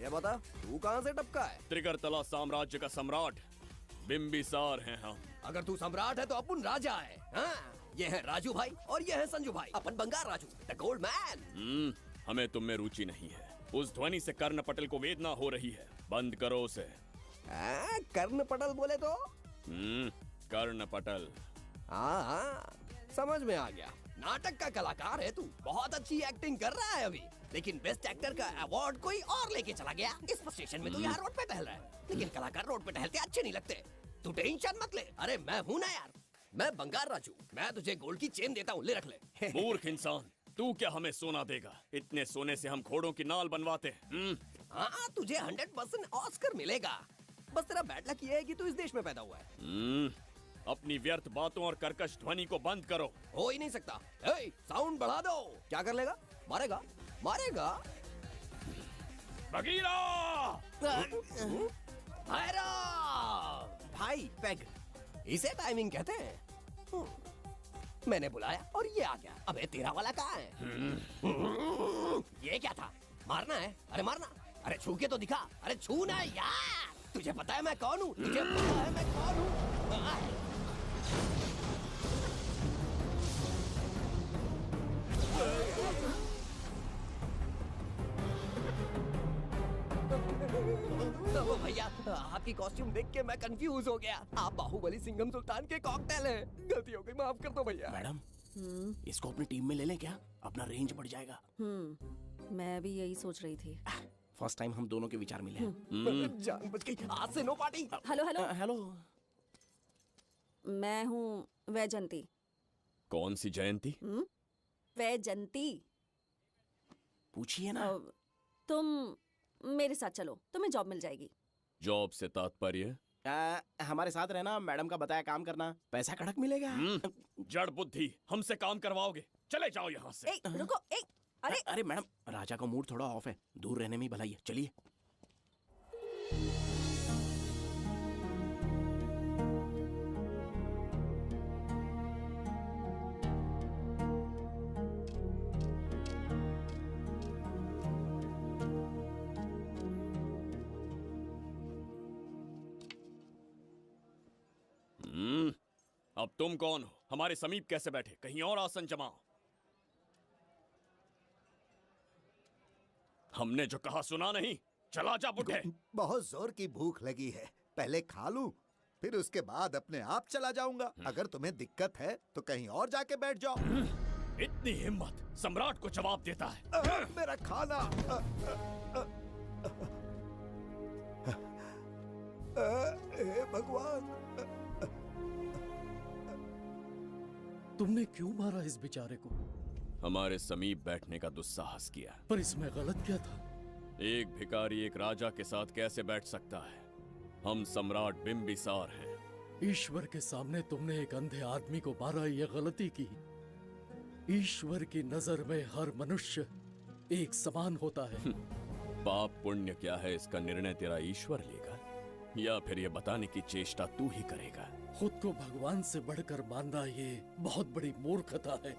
S19: ये बता, तू कहाँ से टपका है?
S10: त्रिगर्तला साम्राज्य का सम्राट बिम्बिसार हैं हम।
S19: अगर तू सम्राट है तो अपन राजा है। हाँ? ये है राजू भाई और ये है संजू भाई। अपन बंगार राजू, द गोल्ड मैन।
S10: हमें तुम में रुचि नहीं है। उस ध्वनि से कर्ण पटल को वेदना हो रही है। बंद करो उसे।
S19: कर्ण पटल बोले तो?
S10: कर्ण पटल।
S19: हाँ हाँ, समझ में आ गया। नाटक का कलाकार है तू। बहुत अच्छी एक्टिंग कर रहा है अभी, लेकिन बेस्ट एक्टर का अवार्ड कोई और लेके चला गया। इस स्टेशन में तू यहाँ रोड पे टहल रहा है, लेकिन कलाकार रोड पे टहलते अच्छे नहीं लगते। तू टेंशन मत ले। अरे मैं हूँ ना यार, मैं बंगार राजू। मैं तुझे गोल्ड की चेन देता हूँ, ले रख ले।
S10: मूर्ख इंसान, तू क्या हमें सोना देगा? इतने सोने से हम घोड़ों की नाल बनवाते।
S19: हाँ, तुझे 100% ऑस्कर मिलेगा। बस तेरा बैड लक ये है कि तू इस देश में पैदा हुआ है।
S10: अपनी व्यर्थ बातों और कर्कश ध्वनि को बंद करो।
S19: हो ही नहीं सकता। साउंड बढ़ा दो। क्या कर लेगा? मारेगा? मारेगा?
S10: बगीरा!
S19: भाई पैग, इसे टाइमिंग कहते हैं। मैंने बुलाया और ये आ गया। अबे तेरा वाला कहाँ है? ये क्या था? मारना है? अरे मारना। अरे छू के तो दिखा। अरे छू ना यार। तुझे पता है मैं कौन हूँ? तुझे पता है मैं कौन हूँ? भैया, आपकी कॉस्ट्यूम देख के मैं कंफ्यूज हो गया। आप बाहुबली सिंघम सुल्तान के कॉकटेल हैं। गलती हो गई, माफ कर दो भैया।
S11: मैडम, इसको अपनी टीम में ले लें क्या? अपना रेंज बढ़ जाएगा।
S18: मैं भी यही सोच रही थी।
S11: फर्स्ट टाइम हम दोनों के विचार मिले।
S19: जान बच गई। आज से no party.
S18: Hello hello
S11: hello.
S18: मैं हूँ वैजयंती।
S10: कौन सी जयंती?
S18: वैजयंती।
S11: पूछिए ना।
S18: तुम मेरे साथ चलो, तुम्हें जॉब मिल जाएगी।
S10: जॉब से तात्पर्य?
S11: हमारे साथ रहना, मैडम का बताया काम करना, पैसा कड़क मिलेगा।
S10: जड़ बुद्धि, हमसे काम करवाओगे? चले जाओ यहाँ से।
S18: रुको।
S11: अरे मैडम, राजा का मूड थोड़ा ऑफ है, दूर रहने में ही भलाई है। चलिए।
S10: अब तुम कौन हो? हमारे समीप कैसे बैठे? कहीं और आसन जमाओ। हमने जो कहा सुना नहीं? चला जा बुढ़े।
S16: बहुत जोर की भूख लगी है, पहले खा लूं, फिर उसके बाद अपने आप चला जाऊंगा। अगर तुम्हें दिक्कत है तो कहीं और जाके बैठ जाओ।
S10: इतनी हिम्मत, सम्राट को जवाब देता है।
S16: मेरा खाना। हे भगवान। भगवान।
S9: तुमने क्यों मारा इस बेचारे को?
S10: हमारे समीप बैठने का दुस्साहस किया।
S9: पर इसमें गलत क्या था?
S10: एक भिखारी एक राजा के साथ कैसे बैठ सकता है? हम सम्राट बिम्बिसार हैं।
S9: ईश्वर के सामने तुमने एक अंधे आदमी को मारा, ये गलती की। ईश्वर की नजर में हर मनुष्य एक समान होता है।
S10: पाप पुण्य क्या है इसका निर्णय तेरा ईश्वर लेगा या फिर ये बताने की चेष्टा तू ही करेगा?
S9: खुद को भगवान से बढ़कर मानना ये बहुत बड़ी मूर्खता है।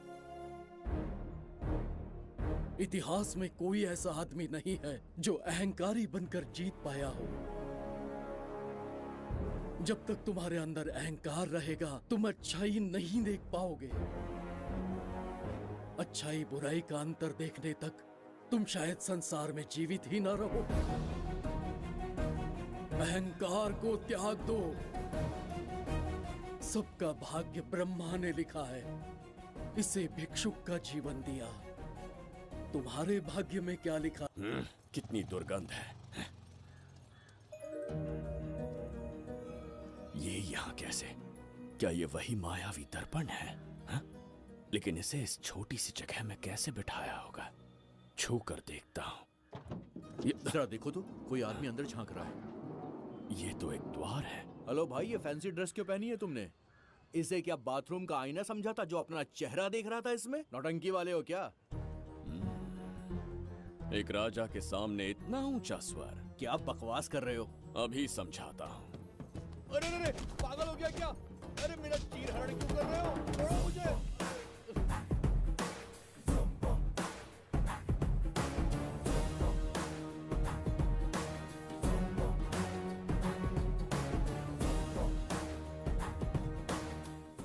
S9: इतिहास में कोई ऐसा आदमी नहीं है जो अहंकारी बनकर जीत पाया हो। जब तक तुम्हारे अंदर अहंकार रहेगा तुम अच्छाई नहीं देख पाओगे। अच्छाई बुराई का अंतर देखने तक तुम शायद संसार में जीवित ही ना रहो। अहंकार को त्याग दो। सबका भाग्य ब्रह्मा ने लिखा है, इसे भिक्षुक का जीवन दिया। तुम्हारे भाग्य में क्या लिखा?
S10: कितनी दुर्गंध है। ये यहाँ कैसे? क्या ये वही मायावी दर्पण है? हा? लेकिन इसे इस छोटी सी जगह में कैसे बिठाया होगा? छू कर देखता हूँ।
S9: जरा देखो तो, कोई आदमी अंदर झांक रहा है।
S10: ये तो एक द्वार है।
S9: हेलो भाई, ये फैंसी ड्रेस क्यों पहनी है तुमने? इसे क्या बाथरूम का आईना समझा था जो अपना चेहरा देख रहा था इसमें? नौटंकी वाले हो क्या?
S10: एक राजा के सामने इतना ऊंचा स्वर।
S9: क्या बकवास कर रहे हो?
S10: अभी समझाता हूँ।
S9: अरे अरे, पागल हो गया क्या? अरे मेरा चीर हरण क्यों कर रहे हो? छोड़ो मुझे।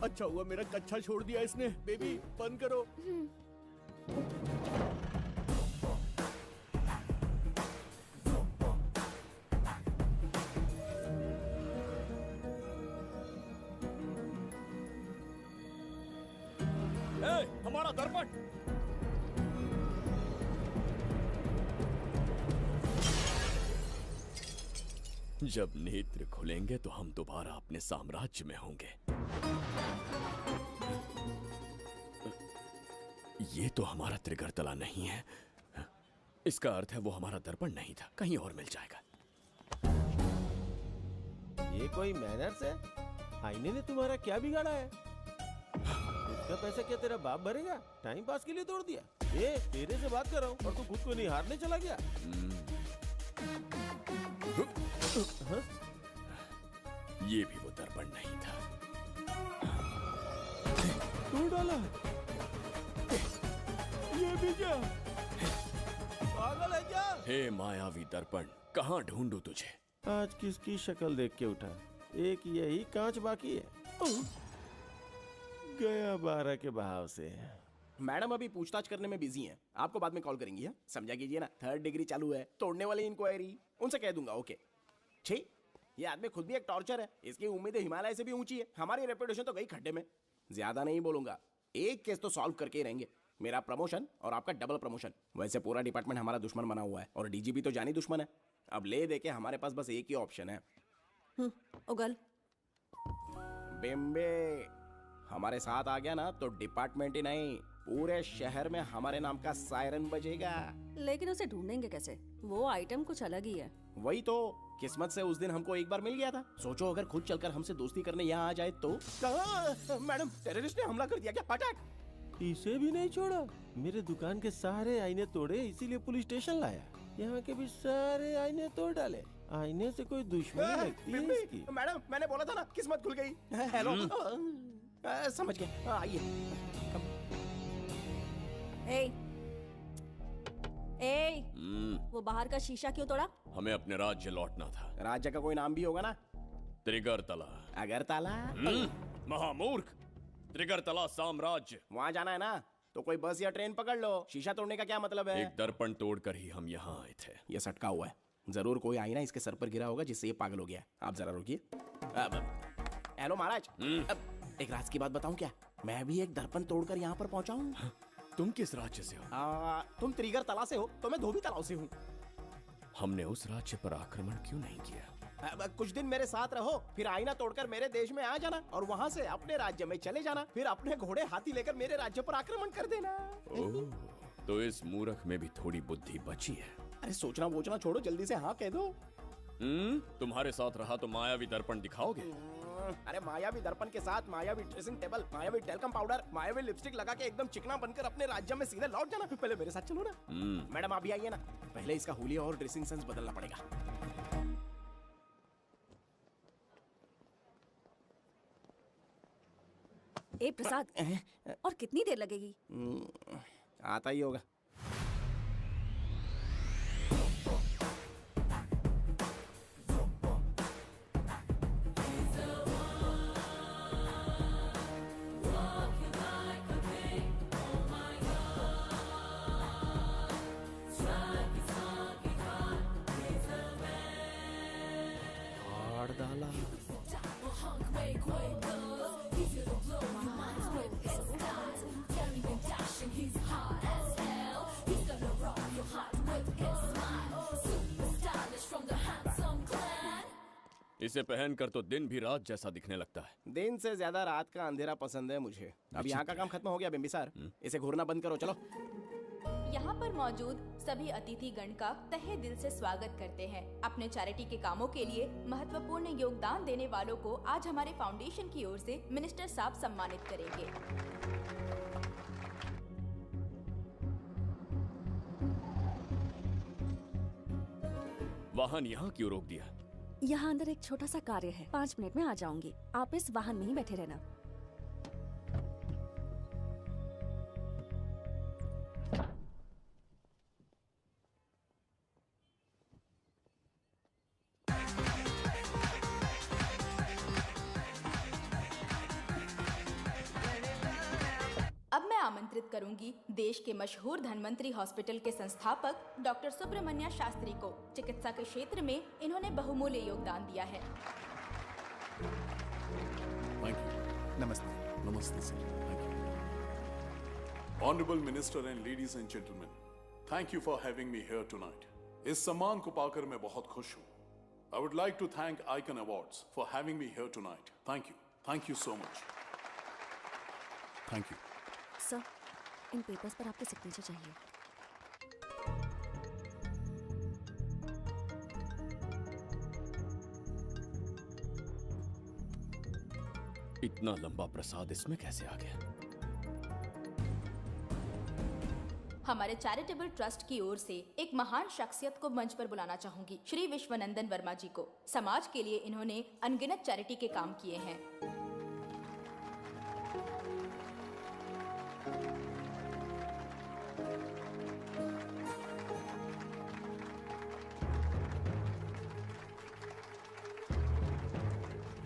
S9: अच्छा हुआ मेरा कच्छा छोड़ दिया इसने। बेबी बंद करो।
S11: हमारा दर्पण।
S10: जब नेत्र खुलेंगे तो हम दोबारा अपने साम्राज्य में होंगे। ये तो हमारा त्रिगर्तला नहीं है। इसका अर्थ है वो हमारा दर्पण नहीं था, कहीं और मिल जाएगा।
S14: ये कोई मैनर्स है? आईने ने तुम्हारा क्या बिगाड़ा है? इसका पैसा क्या तेरा बाप भरेगा? टाइम पास के लिए तोड़ दिया? ये तेरे से बात कर रहा हूँ और तू खुद को निहारने चला गया।
S10: हाँ? ये भी वो दर्पण नहीं था।
S14: तू डाला? ये भी क्या? पागल है क्या?
S10: हे मायावी दर्पण, कहाँ ढूंढूं तुझे?
S14: आज किसकी शक्ल देख के उठा? एक यही कांच बाकी है। गया 12 के बहाव से।
S3: मैडम अभी पूछताछ करने में बिजी हैं। आपको बाद में कॉल करेंगी। है समझा कीजिए ना, 3rd डिग्री चालू है। तोड़ने वाली इंक्वायरी उनसे कह दूंगा। ओके। छी, ये आदमी खुद भी एक टॉर्चर है। इसकी उम्मीदें हिमालय से भी ऊंची है। हमारी रेपुटेशन तो गई खड्डे में। ज्यादा नहीं बोलूंगा, एक केस तो सॉल्व करके ही रहेंगे। मेरा प्रमोशन और आपका डबल प्रमोशन। वैसे पूरा डिपार्टमेंट हमारा दुश्मन बना हुआ है और डीजीपी तो जानी दुश्मन है। अब ले दे के हमारे पास बस एक ही ऑप्शन है।
S18: उगल
S3: बिम्बे हमारे साथ आ गया ना तो डिपार्टमेंट ही नहीं पूरे शहर में हमारे नाम का सायरन बजेगा।
S18: लेकिन उसे ढूंढेंगे कैसे? वो आइटम कुछ अलग ही है।
S3: वही तो, किस्मत से उस दिन हमको एक बार मिल गया था। सोचो अगर खुद चलकर हमसे दोस्ती करने यहाँ आ जाए तो। मैडम, टेररिस्ट ने हमला कर दिया क्या? अटैक!
S14: इसे भी नहीं छोड़ा। मेरे दुकान के सारे आईने तोड़े, इसीलिए पुलिस स्टेशन लाया। यहाँ के भी सारे आईने तोड़ डाले। आईने से कोई दुश्मनी लगती है इसकी?
S3: मैडम, मैंने बोला था ना, किस्मत खुल गई। हेलो, समझ गए। आइए।
S18: वो बाहर का शीशा क्यों तोड़ा?
S10: हमें अपने राज्य लौटना था।
S3: राज्य का कोई नाम भी होगा ना?
S10: त्रिगर्तला।
S3: अगरतला?
S10: महामूर्ख, त्रिगर्तला साम्राज्य।
S3: वहाँ जाना है ना तो कोई बस या ट्रेन पकड़ लो। शीशा तोड़ने का क्या मतलब है?
S10: एक दर्पण तोड़कर ही हम यहाँ आए थे।
S3: ये सटका हुआ है, जरूर कोई आईना इसके सर पर गिरा होगा जिससे ये पागल हो गया। आप जरा रुकिए। हेलो महाराज, एक राज की बात बताऊं क्या? मैं भी एक दर्पण तोड़कर यहाँ पर पहुँचा हूँ।
S10: तुम किस राज्य से हो?
S3: तुम त्रिगर्तला से हो तो मैं धोबी तालाब से हूँ।
S10: हमने उस राज्य पर आक्रमण क्यों नहीं किया?
S3: अब कुछ दिन मेरे साथ रहो, फिर आईना तोड़कर मेरे देश में आ जाना और वहाँ से अपने राज्य में चले जाना, फिर अपने घोड़े हाथी लेकर मेरे राज्य पर आक्रमण कर देना।
S10: ओह, तो इस मूर्ख में भी थोड़ी बुद्धि बची है।
S3: अरे सोचना वोचना छोड़ो, जल्दी से हाँ कह दो।
S10: तुम्हारे साथ रहा तो मायावी दर्पण दिखाओगे?
S3: अरे मायावी दर्पण के साथ मायावी ड्रेसिंग टेबल, मायावी टेल्कम पाउडर, मायावी लिपस्टिक लगा के एकदम चिकना बनकर अपने राज्य में सीधे लौट जाना। पहले मेरे साथ चलो ना। मैडम आप भी आइए ना, पहले इसका हुलिया और ड्रेसिंग सेंस बदलना पड़ेगा।
S18: ए प्रसाद, और कितनी देर लगेगी?
S3: आता ही होगा।
S10: इसे पहनकर तो दिन भी रात जैसा दिखने लगता है।
S3: दिन से ज्यादा रात का अंधेरा पसंद है मुझे। अब यहाँ का काम खत्म हो गया बिम्बिसार, इसे घूरना बंद करो, चलो।
S5: यहाँ पर मौजूद सभी अतिथिगण का तहे दिल से स्वागत करते हैं। अपने चैरिटी के कामों के लिए महत्वपूर्ण योगदान देने वालों को आज हमारे फाउंडेशन की ओर से मिनिस्टर साहब सम्मानित करेंगे।
S10: वाहन यहाँ क्यों रोक दिया?
S18: यहाँ अंदर एक छोटा सा कार्य है, 5 मिनट में आ जाऊंगी। आप इस वाहन में ही बैठे रहना।
S5: अब मैं आमंत्रित करूंगी देश के मशहूर धन्वंतरी हॉस्पिटल के संस्थापक डॉक्टर सुब्रमण्या शास्त्री को। चिकित्सा के क्षेत्र में इन्होंने बहुमूल्य योगदान दिया है।
S2: नमस्ते। नमस्ते sir. Thank you. Honourable minister and ladies and gentleman, thank you for having me here tonight. इस सम्मान को पाकर मैं बहुत खुश हूँ। I would like to thank icon awards for having me here tonight. Thank you so much. Thank you.
S18: Sir, इन papers पर आपके सिग्नेचर चाहिए।
S10: इतना लंबा प्रसाद इसमें कैसे आ गया?
S5: हमारे चैरिटेबल ट्रस्ट की ओर से एक महान शख्सियत को मंच पर बुलाना चाहूंगी, श्री विश्वनंदन वर्मा जी को। समाज के लिए इन्होंने अनगिनत चैरिटी के काम किए हैं।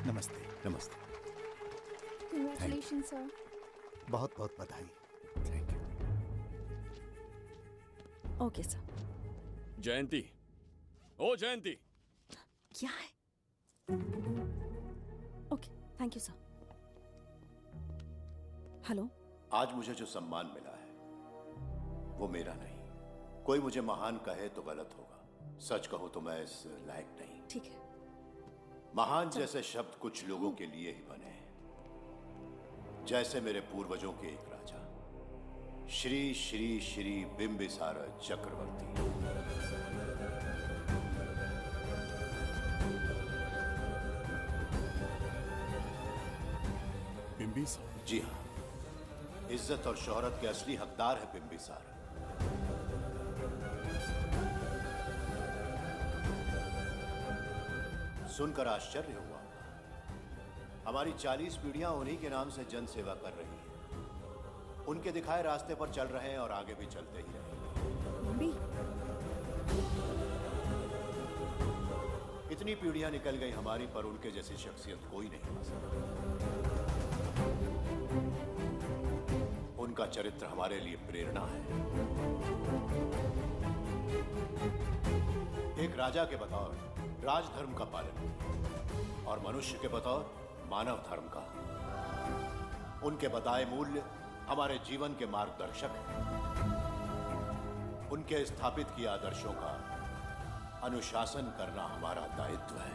S12: नमस्ते। नमस्ते।
S18: Congratulations, sir.
S12: बहुत बहुत बधाई।
S18: Okay sir.
S10: जयंती, ओ जयंती।
S18: क्या है? Okay, thank you sir. Hello.
S20: आज मुझे जो सम्मान मिला है वो मेरा नहीं। कोई मुझे महान कहे तो गलत होगा, सच कहूं तो मैं इस लायक नहीं।
S18: ठीक है।
S20: महान जैसे शब्द कुछ लोगों के लिए ही बने हैं, जैसे मेरे पूर्वजों के एक राजा श्री श्री श्री बिंबिसार चक्रवर्ती।
S2: बिंबिसार?
S20: जी हाँ, इज्जत और शोहरत के असली हकदार है बिंबिसार। सुनकर आश्चर्य हुआ। हमारी 40 पीढ़ियां उन्हीं के नाम से जन सेवा कर रही हैं। उनके दिखाए रास्ते पर चल रहे हैं और आगे भी चलते ही रहेंगे। इतनी पीढ़ियां निकल गई हमारी, पर उनके जैसी शख्सियत कोई नहीं आ सकता। उनका चरित्र हमारे लिए प्रेरणा है। एक राजा के बतौर राजधर्म का पालन और मनुष्य के बतौर मानव धर्म का। उनके बताए मूल्य हमारे जीवन के मार्गदर्शक हैं। उनके स्थापित किए आदर्शों का अनुशासन करना हमारा दायित्व है।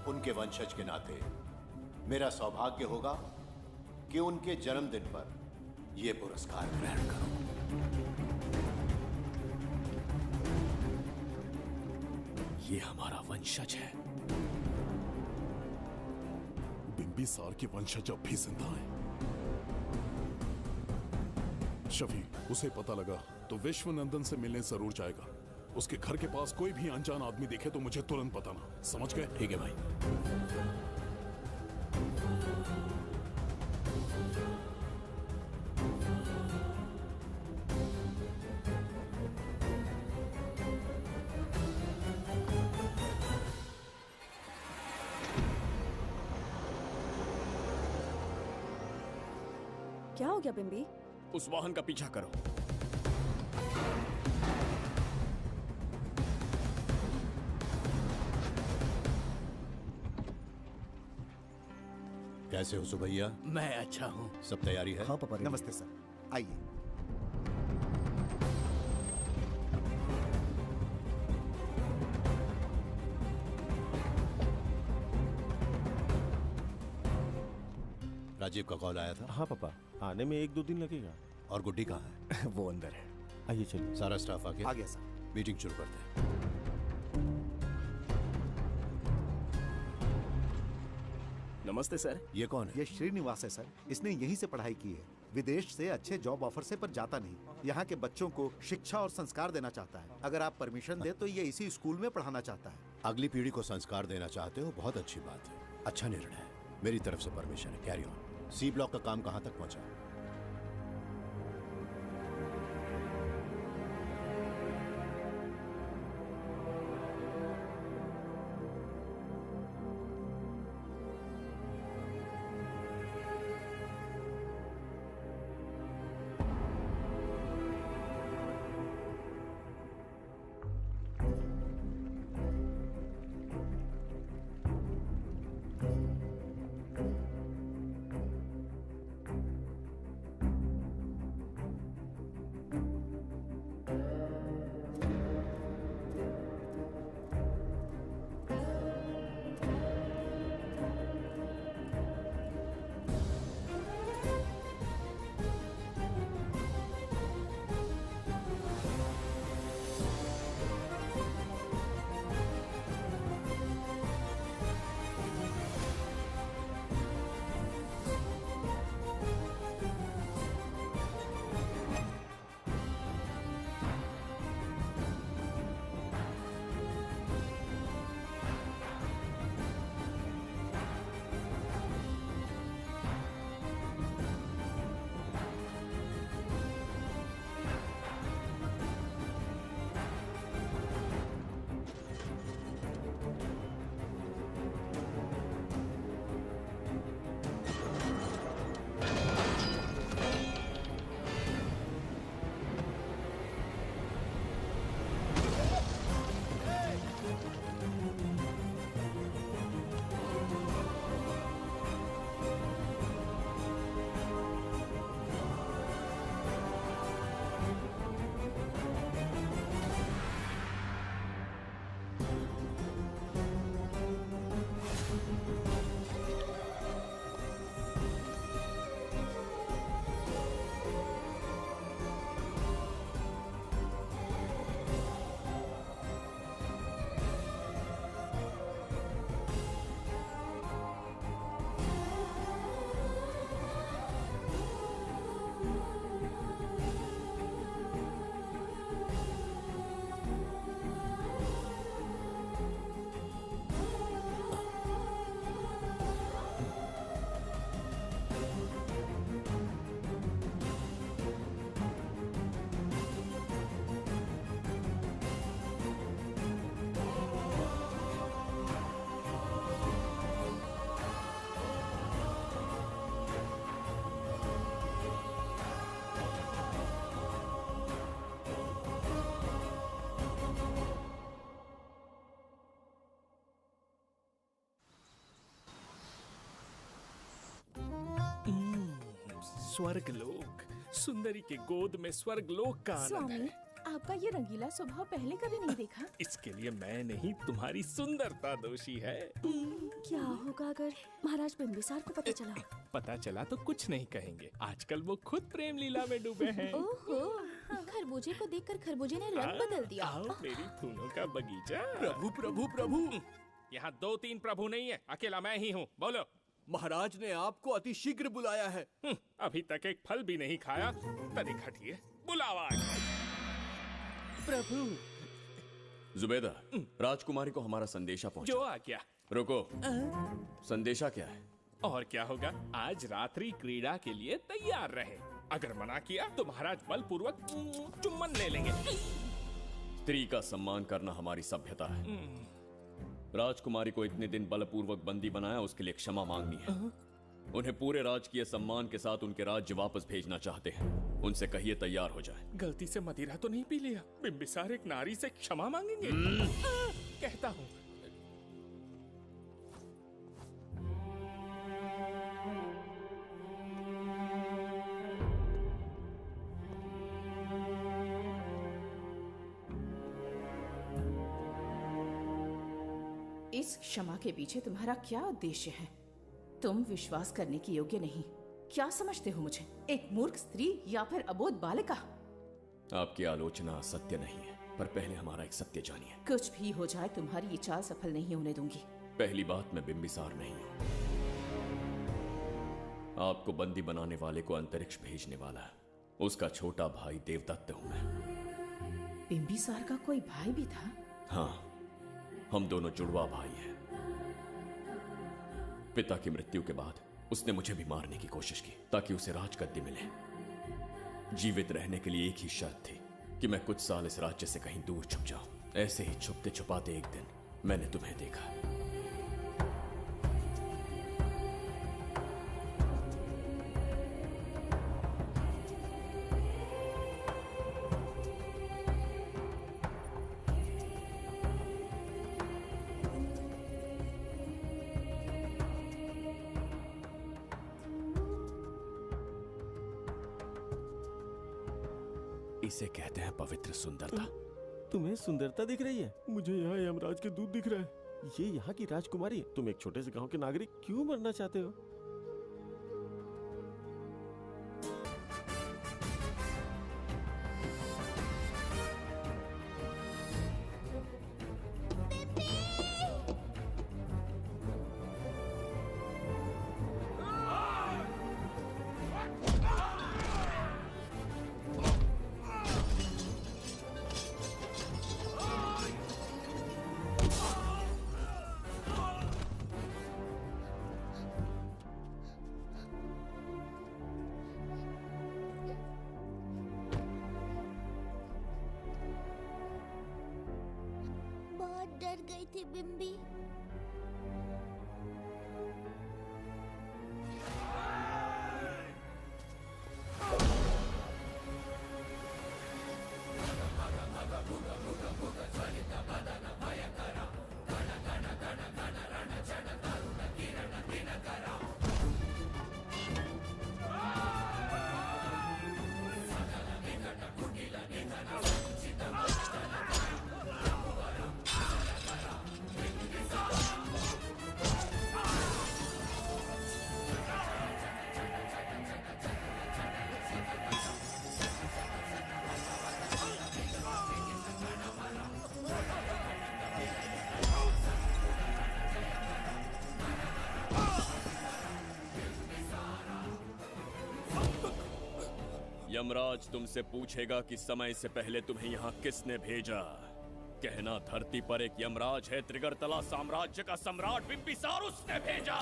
S20: उनके वंशज के नाते मेरा सौभाग्य होगा कि उनके जन्मदिन पर यह पुरस्कार ग्रहण करूं।
S10: ये हमारा वंशज है।
S2: बिंबिसार के वंशज अब भी जिंदा हैं। शफी, उसे पता लगा तो विश्वनंदन से मिलने जरूर जाएगा। उसके घर के पास कोई भी अनजान आदमी दिखे तो मुझे तुरंत बताना, समझ गए?
S10: ठीक है भाई।
S18: क्या हो गया बिम्बी?
S10: उस वाहन का पीछा करो।
S20: कैसे हो सुभैया?
S14: मैं अच्छा हूँ।
S20: सब तैयारी है?
S8: हाँ पापा। नमस्ते सर, आइए।
S20: राजीव का कॉल आया था?
S14: हाँ पापा, आने में 1-2 दिन लगेगा।
S20: और गुड्डी कहाँ है?
S8: वो अंदर है।
S14: आइए चलिए।
S20: सारा स्टाफ आ गया?
S8: आ गया सर।
S20: मीटिंग शुरू करते हैं।
S3: नमस्ते सर।
S12: ये कौन है? ये श्रीनिवास है सर। इसने यहीं से पढ़ाई की है। विदेश से अच्छे जॉब ऑफर से पर जाता नहीं। यहाँ के बच्चों को शिक्षा और संस्कार देना चाहता है। अगर आप परमिशन दे तो ये इसी स्कूल में पढ़ाना चाहता है।
S20: अगली पीढ़ी को संस्कार देना चाहते हो, बहुत अच्छी बात है। अच्छा निर्णय है। मेरी तरफ से परमिशन है। Carry on. सी ब्लॉक का काम कहाँ तक पहुँचा?
S11: स्वर्गलोक, सुंदरी के गोद में स्वर्गलोक का आनंद है।
S13: आपका ये रंगीला स्वभाव पहले कभी नहीं देखा।
S11: इसके लिए मैं नहीं, तुम्हारी सुंदरता दोषी है।
S18: क्या होगा अगर महाराज बिंबिसार को पता चला?
S11: पता चला तो कुछ नहीं कहेंगे, आजकल वो खुद प्रेम लीला में डूबे हैं।
S5: ओहो, खरबूजे को देखकर खरबूजे ने रंग बदल दिया।
S11: आओ मेरी फूलों का बगीचा।
S10: प्रभु प्रभु प्रभु,
S11: यहाँ 2-3 प्रभु नहीं है, अकेला मैं ही हूँ। बोलो।
S10: महाराज ने आपको अति शीघ्र बुलाया है।
S11: अभी तक एक फल भी नहीं खाया, तनिक हटिए, बुलावा। प्रभु।
S10: जुबेदा, राजकुमारी को हमारा संदेशा पहुंचा।
S11: जो आ गया।
S10: रुको, संदेशा क्या है?
S11: और क्या होगा, आज रात्रि क्रीड़ा के लिए तैयार रहे। अगर मना किया तो महाराज बलपूर्वक चुम्बन ले लेंगे।
S10: स्त्री का सम्मान करना हमारी सभ्यता है। राजकुमारी को इतने दिन बलपूर्वक बंदी बनाया, उसके लिए क्षमा मांगनी है। उन्हें पूरे राजकीय सम्मान के साथ उनके राज्य वापस भेजना चाहते हैं। उनसे कहिए तैयार हो जाए।
S11: गलती से मदिरा तो नहीं पी लिया? बिंबिसार एक नारी से क्षमा मांगेंगे? कहता हूँ।
S13: इस क्षमा के पीछे तुम्हारा क्या उद्देश्य है? तुम विश्वास करने की योग्य नहीं। क्या समझते हो मुझे, एक मूर्ख स्त्री या फिर अबोध बालिका?
S10: आपकी आलोचना सत्य नहीं है, पर पहले हमारा एक सत्य जानिए।
S13: कुछ भी हो जाए, तुम्हारी ये चाल सफल नहीं होने दूंगी।
S10: पहली बात, मैं बिंबिसार नहीं हूँ। आपको बंदी बनाने वाले को अंतरिक्ष भेजने वाला है उसका छोटा भाई देवदत्त हूँ मैं।
S13: बिंबिसार का कोई भाई भी था?
S10: हाँ, हम दोनों जुड़वा भाई हैं। पिता की मृत्यु के बाद उसने मुझे भी मारने की कोशिश की ताकि उसे राजगद्दी मिले। जीवित रहने के लिए एक ही शर्त थी कि मैं कुछ साल इस राज्य से कहीं दूर छुप जाऊं। ऐसे ही छुपते छुपाते एक दिन मैंने तुम्हें देखा। इसे कहते हैं पवित्र सुंदरता।
S14: तुम्हें सुंदरता दिख रही है? मुझे यहाँ यमराज के दूत दिख रहा है। ये यहाँ की राजकुमारी है। तुम एक छोटे से गांव के नागरिक क्यों मरना चाहते हो?
S15: बहुत डर गई थी बिम्बी।
S10: यमराज तुमसे पूछेगा कि समय से पहले तुम्हें यहाँ किसने भेजा। कहना धरती पर एक यमराज है, त्रिगर्तला साम्राज्य का सम्राट बिंबिसार उसने भेजा।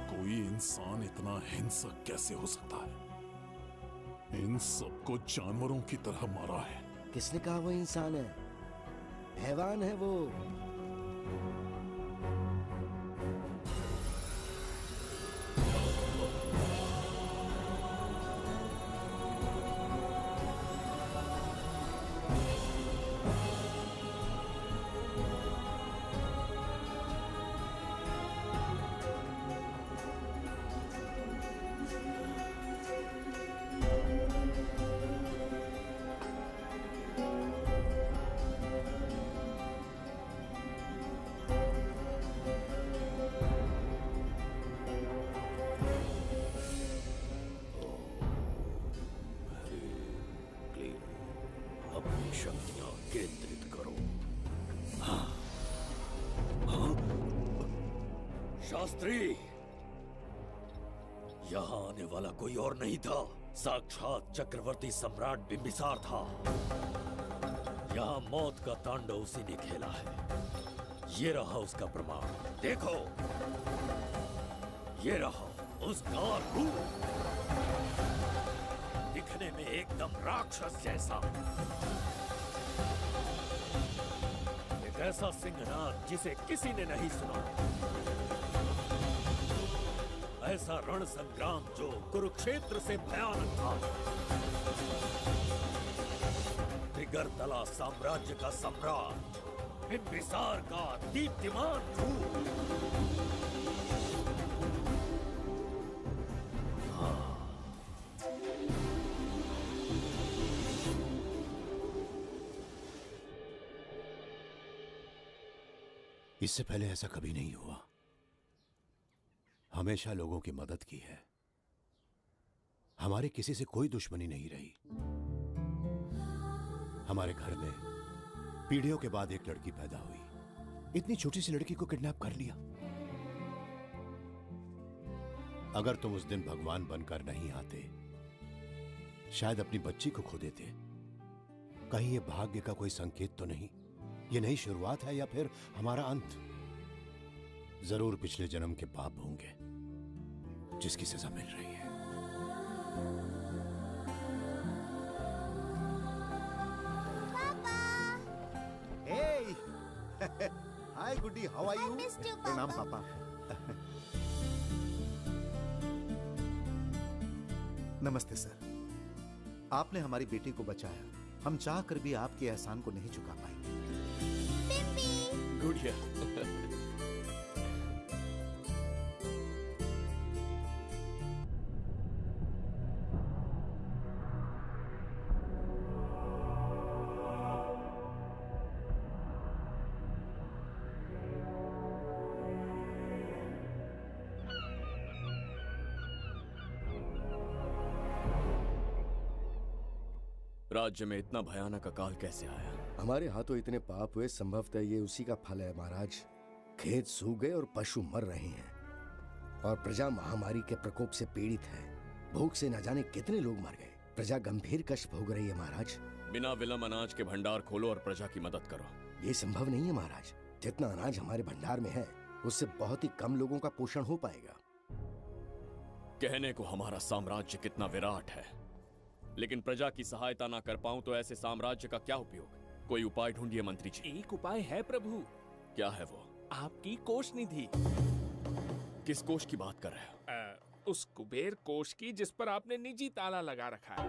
S2: कोई इंसान इतना हिंसक कैसे हो सकता है? इन सबको जानवरों की तरह मारा है।
S8: किसने कहा वो इंसान है? हैवान है वो।
S6: अपनी शक्तियां केंद्रित करो। शास्त्री, यहाँ आने वाला कोई और नहीं था, साक्षात चक्रवर्ती सम्राट बिंबिसार था। यहाँ मौत का तांडव उसी ने खेला है। ये रहा उसका प्रमाण, देखो, ये रहा उसका रूप, दिखने में एकदम राक्षस जैसा। एक ऐसा सिंहनाद जिसे किसी ने नहीं सुना, ऐसा रण संग्राम जो कुरुक्षेत्र से भयानक था। त्रिगर्तला साम्राज्य का सम्राट, बिंबिसार का दीप्तिमान रूप।
S20: इससे पहले ऐसा कभी नहीं हुआ। हमेशा लोगों की मदद की है। हमारे किसी से कोई दुश्मनी नहीं रही। हमारे घर में पीढ़ियों के बाद एक लड़की पैदा हुई। इतनी छोटी सी लड़की को किडनैप कर लिया। अगर तुम उस दिन भगवान बनकर नहीं आते, शायद अपनी बच्ची को खो देते। कहीं ये भाग्य का कोई संकेत तो नहीं? ये नई शुरुआत है या फिर हमारा अंत? जरूर पिछले जन्म के पाप होंगे जिसकी सजा मिल रही है।
S12: Hey! Hi, Goody. How are you?
S15: I missed you,
S12: प्रणाम
S15: Papa.
S12: पापा। नमस्ते सर। आपने हमारी बेटी को बचाया। हम चाह कर भी आपके एहसान को नहीं चुका पाएंगे।
S10: गुड़िया। राज्य में इतना भयानक अकाल कैसे आया?
S8: हमारे हाथों इतने पाप हुए, संभवतः ये उसी का फल है महाराज। खेत सूख गए और पशु मर रहे हैं, और प्रजा महामारी के प्रकोप से पीड़ित है। भूख से न जाने कितने लोग मर गए। प्रजा गंभीर कष्ट भोग रही है महाराज।
S10: बिना विलंब अनाज के भंडार खोलो और प्रजा की मदद करो।
S8: ये संभव नहीं है महाराज। जितना अनाज हमारे भंडार में है, उससे बहुत ही कम लोगों का पोषण हो पाएगा।
S10: कहने को हमारा साम्राज्य कितना विराट है, लेकिन प्रजा की सहायता ना कर पाऊं तो ऐसे साम्राज्य का क्या उपयोग? कोई उपाय ढूंढिए मंत्री जी।
S11: एक उपाय है प्रभु।
S10: क्या है वो?
S11: आपकी कोष निधि।
S10: किस कोष की बात कर रहे हो?
S11: उस कुबेर कोष की जिस पर आपने निजी ताला लगा रखा है।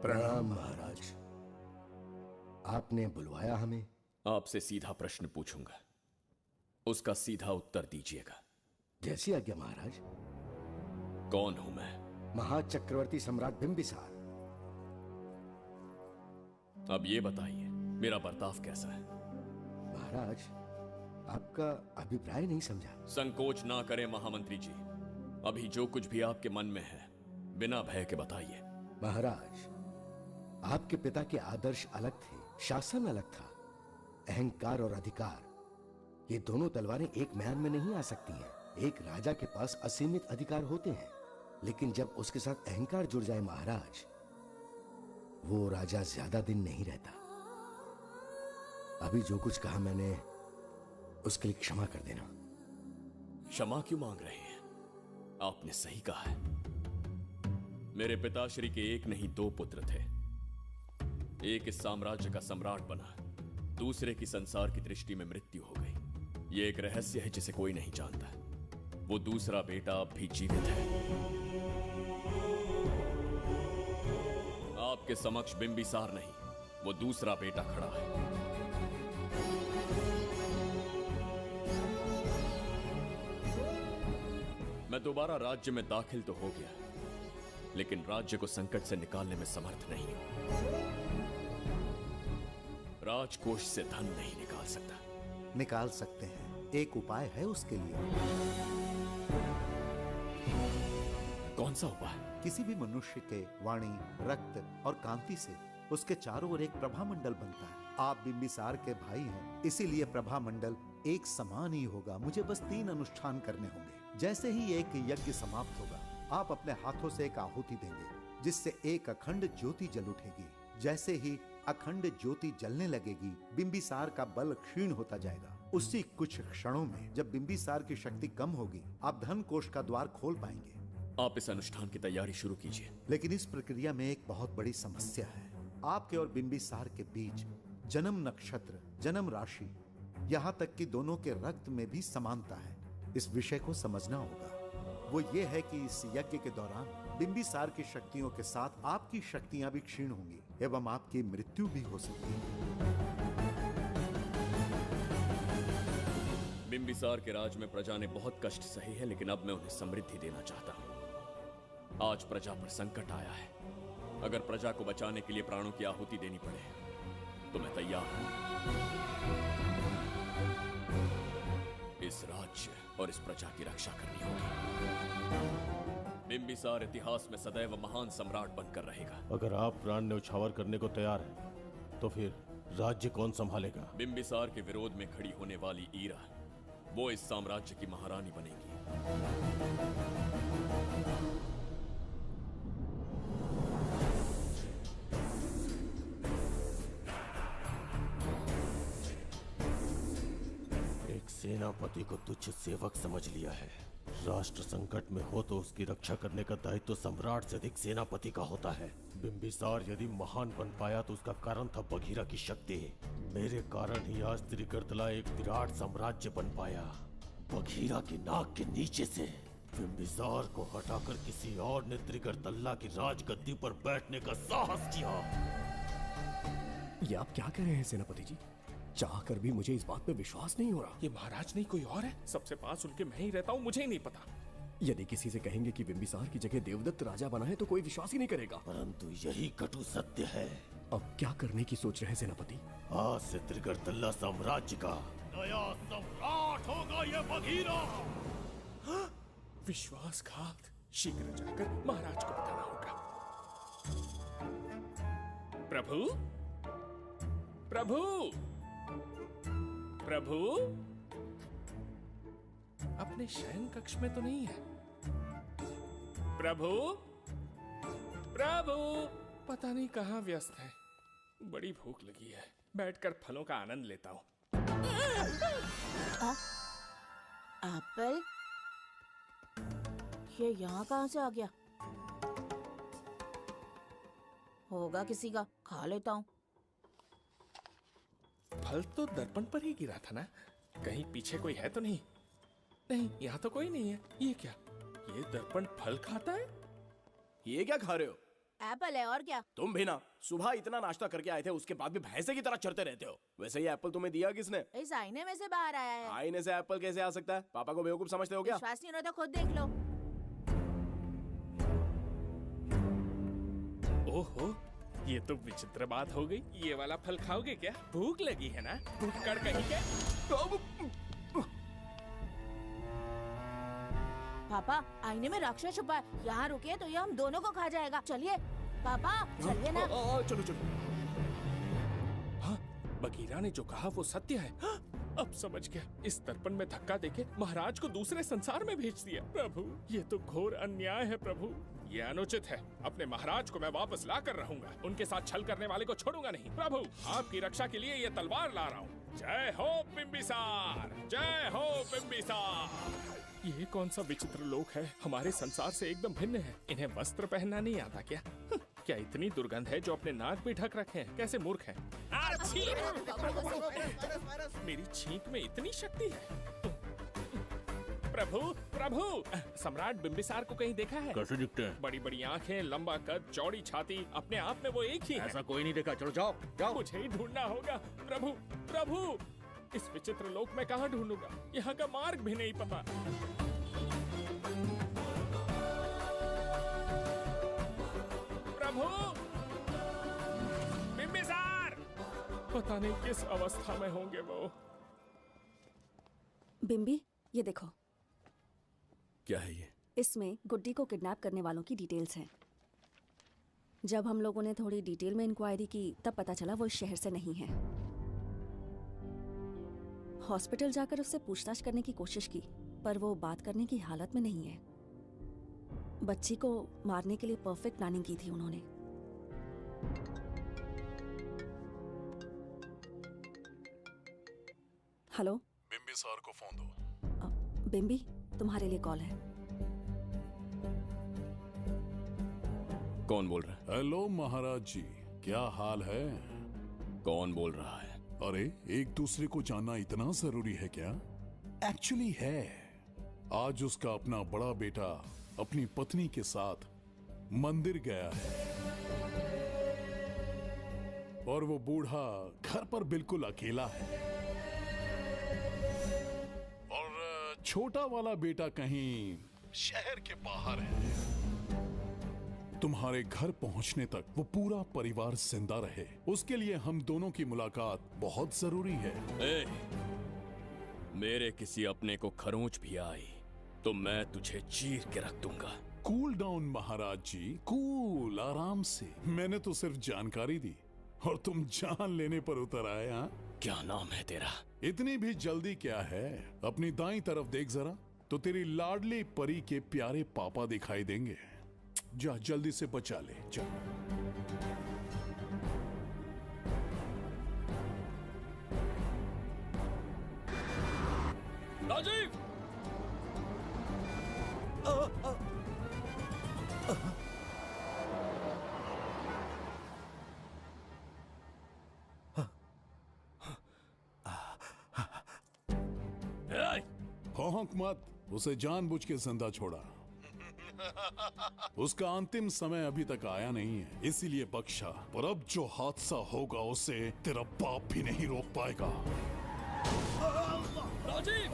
S8: प्रणाम महाराज। आपने बुलवाया हमें?
S10: आपसे सीधा प्रश्न पूछूंगा, उसका सीधा उत्तर दीजिएगा।
S8: जैसी आज्ञा महाराज।
S10: कौन हूं मैं?
S8: महाचक्रवर्ती सम्राट बिंबिसार।
S10: अब ये बताइए, मेरा बर्ताव कैसा है?
S8: महाराज, आपका अभिप्राय नहीं समझा।
S10: संकोच ना करें महामंत्री जी। अभी जो कुछ भी आपके मन में है, बिना भय के बताइए।
S8: महाराज, आपके पिता के आदर्श अलग थे, शासन अलग था। अहंकार और अधिकार, ये दोनों तलवारें एक म्यान में नहीं आ सकती हैं। एक राजा के पास असीमित अधिकार होते हैं, लेकिन जब उसके साथ अहंकार जुड़ जाए महाराज, वो राजा ज्यादा दिन नहीं रहता। अभी जो कुछ कहा मैंने,
S3: उसके लिए क्षमा कर देना।
S10: क्षमा क्यों मांग रहे हैं? आपने सही कहा है। मेरे पिताश्री के एक नहीं दो पुत्र थे। एक इस साम्राज्य का सम्राट बना, दूसरे की संसार की दृष्टि में मृत्यु हो गई। ये एक रहस्य है जिसे कोई नहीं जानता। वो दूसरा बेटा अब भी जीवित है। आपके समक्ष बिंबिसार नहीं, वो दूसरा बेटा खड़ा है। मैं दोबारा राज्य में दाखिल तो हो गया, लेकिन राज्य को संकट से निकालने में समर्थ नहीं हूं। राजकोष से धन नहीं निकाल सकता।
S12: निकाल सकते हैं, एक उपाय है उसके लिए।
S10: कौन सा उपाय?
S12: किसी भी मनुष्य के वाणी, रक्त और कांति से उसके चारों ओर एक प्रभामंडल बनता है। आप बिंबिसार के भाई हैं, इसीलिए प्रभामंडल एक समान ही होगा। मुझे बस 3 अनुष्ठान करने होंगे। जैसे ही एक यज्ञ समाप्त होगा, आप अपने हाथों से एक आहुति देंगे, जिससे एक अखंड ज्योति जल उठेगी। जैसे ही अखंड ज्योति जलने लगेगी, बिंबिसार का बल क्षीण होता जाएगा। उसी कुछ क्षणों में जब बिंबिसार की शक्ति कम होगी, आप धन कोष का द्वार खोल पाएंगे।
S10: आप इस अनुष्ठान की तैयारी शुरू कीजिए।
S12: लेकिन इस प्रक्रिया में एक बहुत बड़ी समस्या है। आपके और बिंबिसार के बीच जन्म नक्षत्र, जन्म राशि, यहाँ तक कि दोनों के रक्त में भी समानता है। इस विषय को समझना होगा। वो ये है कि इस यज्ञ के दौरान बिंबिसार की शक्तियों के साथ आपकी शक्तियां भी क्षीण होंगी एवं आपकी मृत्यु भी हो सकती है।
S10: बिंबिसार के राज में प्रजा ने बहुत कष्ट सहे हैं, लेकिन अब मैं उन्हें समृद्धि देना चाहता हूँ। आज प्रजा पर संकट आया है। अगर प्रजा को बचाने के लिए प्राणों की आहुति देनी पड़े तो मैं तैयार हूं। इस राज्य और इस प्रजा की रक्षा करनी होगी। बिंबिसार इतिहास में सदैव महान सम्राट बनकर रहेगा।
S14: अगर आप प्राण न्यौछावर करने को तैयार हैं, तो फिर राज्य कौन संभालेगा?
S10: बिंबिसार के विरोध में खड़ी होने वाली ईरा, वो इस साम्राज्य की महारानी बनेगी।
S14: सेनापति को तुच्छ सेवक समझ लिया है। राष्ट्र संकट में हो तो उसकी रक्षा करने का दायित्व तो सम्राट से अधिक सेनापति का होता है। बिंबिसार यदि महान बन पाया तो उसका कारण था बघीरा की शक्ति। मेरे कारण ही आज त्रिगर्तला एक विराट साम्राज्य बन पाया। बघीरा की नाक के नीचे से बिंबिसार को हटाकर किसी और ने त्रिगर्तला की राजगद्दी पर बैठने का साहस किया।
S3: ये आप क्या कह रहे हैं सेनापति जी? चाह कर भी मुझे इस बात पे विश्वास नहीं हो रहा।
S11: ये महाराज नहीं कोई और है। सबसे पास उनके मैं ही रहता हूँ, मुझे ही नहीं पता।
S3: यदि किसी से कहेंगे कि बिंबिसार की जगह देवदत्त राजा बना है तो कोई विश्वास ही नहीं करेगा।
S14: परंतु यही कटु सत्य है।
S3: अब क्या करने की सोच रहे हैं सेनापति?
S14: आज से त्रिगर्तला साम्राज्य का नया सम्राट होगा ये बघीरा।
S11: विश्वासघात। शीघ्र जाकर महाराज को बताना होगा। प्रभु, प्रभु, प्रभु, अपने शयन कक्ष में तो नहीं है? प्रभु, प्रभु, पता नहीं कहाँ व्यस्त है। बड़ी भूख लगी है, बैठकर फलों का आनंद लेता हूँ।
S13: एप्पल? ये यहाँ कहाँ से आ गया? होगा किसी का, खा लेता हूँ।
S11: फल तो दर्पण पर ही गिरा था ना? कहीं पीछे कोई है तो नहीं? नहीं, यहाँ तो कोई नहीं है। ये क्या? ये दर्पण फल खाता है?
S3: ये क्या खा रहे हो?
S13: एप्पल है और क्या?
S3: तुम भी ना सुबह इतना नाश्ता करके आए थे, उसके बाद भी भैंसे की तरह चढ़ते रहते हो। वैसे ये एप्पल तुम्हें दिया किसने?
S13: इस आईने में से बाहर आया है।
S3: आईने से एप्पल कैसे आ सकता है? पापा को बेवकूफ समझते हो क्या?
S13: विश्वास नहीं हो रहा तो खुद देख लो।
S11: ओहो, ये तो विचित्र बात हो गई। ये वाला फल खाओगे क्या? भूख लगी है ना? भूखड़ कहीं क्या?
S13: पापा, आईने में राक्षस छुपा है। यहाँ रुकिए तो ये हम दोनों को खा जाएगा। चलिए पापा, चलिए ना।
S3: चलो चलो।
S11: हाँ, बघीरा ने जो कहा वो सत्य है। हाँ, अब समझ गया। इस दर्पण में धक्का देके महाराज को दूसरे संसार में भेज दिया। प्रभु, ये तो घोर अन्याय है प्रभु। ये अनुचित है। अपने महाराज को मैं वापस ला कर रहूंगा। उनके साथ छल करने वाले को छोड़ूंगा नहीं। प्रभु, आपकी रक्षा के लिए ये तलवार ला रहा हूँ। जय हो बिंबिसार, जय हो बिंबिसार। ये कौन सा विचित्र लोक है, हमारे संसार से एकदम भिन्न है। इन्हें वस्त्र पहनना नहीं आता क्या? क्या इतनी दुर्गंध है जो अपने नाक भी ढक रखे हैं? कैसे मूर्ख हैं? मेरी छींक में इतनी शक्ति है। प्रभु प्रभु, सम्राट बिंबिसार को कहीं देखा है?
S21: कैसे दिखते हैं?
S11: बड़ी बड़ी आंखें, लंबा कद, चौड़ी छाती, अपने आप में वो एक ही है।
S21: ऐसा कोई नहीं देखा। चलो जाओ जाओ।
S11: मुझे ही ढूंढना होगा। प्रभु प्रभु, इस विचित्र लोक में कहाँ ढूंढूंगा? यहाँ का मार्ग भी नहीं पता। प्रभु बिंबिसार, पता नहीं किस अवस्था में होंगे वो।
S18: बिम्बी, ये देखो।
S10: क्या है ये?
S18: इसमें गुड्डी को किडनैप करने वालों की डिटेल्स हैं। जब हम लोगों ने थोड़ी डिटेल में इंक्वायरी की तब पता चला वो इस शहर से नहीं है। हॉस्पिटल जाकर उससे पूछताछ करने की कोशिश की पर वो बात करने की हालत में नहीं है। बच्ची को मारने के लिए परफेक्ट प्लानिंग की थी उन्होंने। हेलो,
S2: बिंबिसार को फोन दो।
S18: बिम्बी, तुम्हारे लिए कॉल है।
S10: कौन बोल रहा है?
S2: हेलो महाराज जी, क्या हाल है?
S10: कौन बोल रहा है?
S2: अरे, एक दूसरे को जानना इतना जरूरी है क्या? एक्चुअली है। आज उसका अपना बड़ा बेटा अपनी पत्नी के साथ मंदिर गया है और वो बूढ़ा घर पर बिल्कुल अकेला है और छोटा वाला बेटा कहीं शहर के बाहर है। तुम्हारे घर पहुंचने तक वो पूरा परिवार जिंदा रहे, उसके लिए हम दोनों की मुलाकात बहुत जरूरी है।
S10: मेरे किसी अपने को खरोंच भी आई तो मैं तुझे चीर के रख दूंगा।
S2: कूल डाउन महाराज जी, कूल, आराम से। मैंने तो सिर्फ जानकारी दी और तुम जान लेने पर उतर आए। हाँ,
S10: क्या नाम है तेरा?
S2: इतनी भी जल्दी क्या है? अपनी दाईं तरफ देख जरा, तो तेरी लाडली परी के प्यारे पापा दिखाई देंगे। जा, जल्दी से बचा ले, जा।
S10: राजीव!
S2: भौंक मत, उसे जानबूझ के जिंदा छोड़ा। उसका अंतिम समय अभी तक आया नहीं है, इसीलिए बख्शा। पर अब जो हादसा होगा उसे तेरा बाप भी नहीं रोक पाएगा।
S10: राजीव!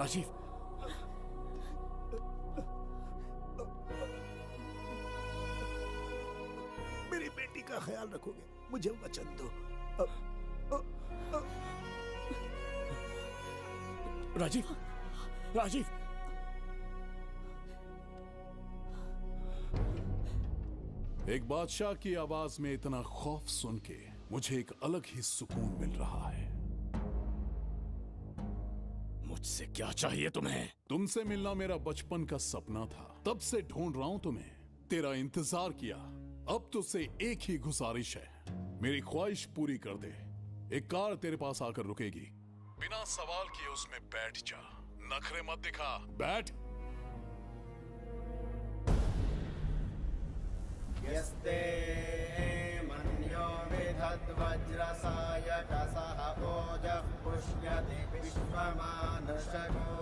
S2: राजीव,
S16: मेरी बेटी का ख्याल रखोगे? मुझे वचन दो।
S2: राजीव, राजीव! एक बादशाह की आवाज में इतना खौफ सुन के मुझे एक अलग ही सुकून मिल रहा है।
S10: मुझसे क्या चाहिए तुम्हें?
S2: तुमसे मिलना मेरा बचपन का सपना था, तब से ढूंढ रहा हूं तुम्हें, तेरा इंतजार किया। अब तुझसे एक ही गुजारिश है, मेरी ख्वाहिश पूरी कर दे। एक कार तेरे पास आकर रुकेगी, बिना सवाल किए उसमें बैठ जा। नखरे मत दिखा, बैठ।
S3: यस्ते मन्यो विधद्वज्रसायकसः ओजः पुष्यति विश्वमानुषगो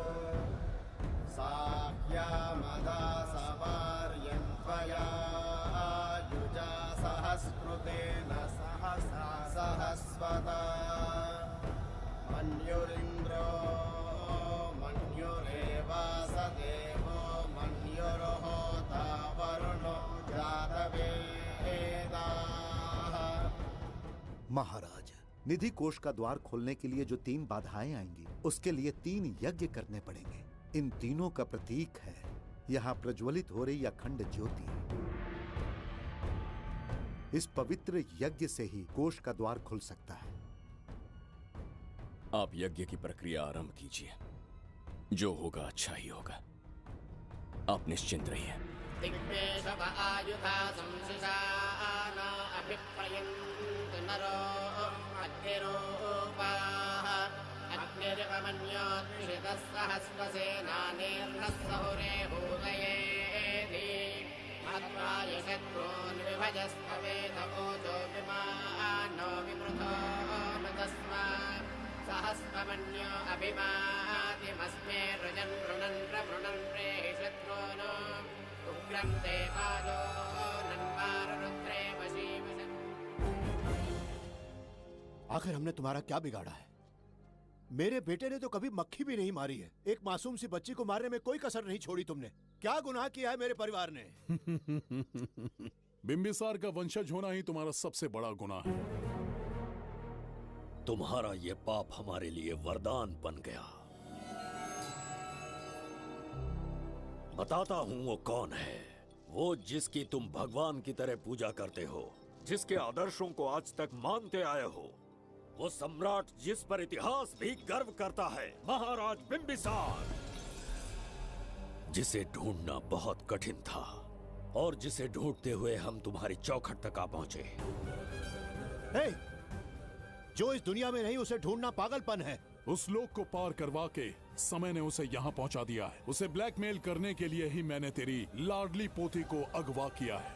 S3: साह्यामदा सवार्यन्त्वया युजा सहस्कृतेन सहसा सहस्वता मन्युरिन्द्रो मन्युरेवास देवो मन्युर्होता वरुणो जातवेदाः।
S12: महाराज, निधि कोष का द्वार खोलने के लिए जो 3 बाधाएं आएंगी, उसके लिए 3 यज्ञ करने पड़ेंगे। इन तीनों का प्रतीक है यहाँ प्रज्वलित हो रही अखंड ज्योति। इस पवित्र यज्ञ से ही कोष का द्वार खुल सकता है।
S10: आप यज्ञ की प्रक्रिया आरंभ कीजिए, जो होगा अच्छा ही होगा। आप निश्चिंत रहिए।
S3: सहस्रमन्यो अभिमातिमस्मे रुजन् रुणन् प्रवृणन् प्रेषत्रोनो उग्रं देवालो नन्वारुद्रे वशीवशन्।
S21: आखिर हमने तुम्हारा क्या बिगाड़ा है? मेरे बेटे ने तो कभी मक्खी भी नहीं मारी है। एक मासूम सी बच्ची को मारने में कोई कसर नहीं छोड़ी तुमने। क्या गुनाह किया है मेरे परिवार ने?
S2: बिंबिसार का वंशज होना ही तुम्हारा सबसे बड़ा गुनाह है।
S6: तुम्हारा ये पाप हमारे लिए वरदान बन गया। बताता हूं वो कौन है। वो जिसकी तुम भगवान की तरह पूजा करते हो, जिसके आदर्शों को आज तक मानते आए हो, वो सम्राट जिस पर इतिहास भी गर्व करता है, महाराज बिंबिसार, जिसे ढूंढना बहुत कठिन था और जिसे ढूंढते हुए हम तुम्हारी चौखट तक आ पहुंचे।
S21: जो इस दुनिया में नहीं उसे ढूंढना पागलपन है।
S2: उस लोक को पार करवा के समय ने उसे यहाँ पहुँचा दिया है। उसे ब्लैकमेल करने के लिए ही मैंने तेरी लाडली पोती को अगवा किया है।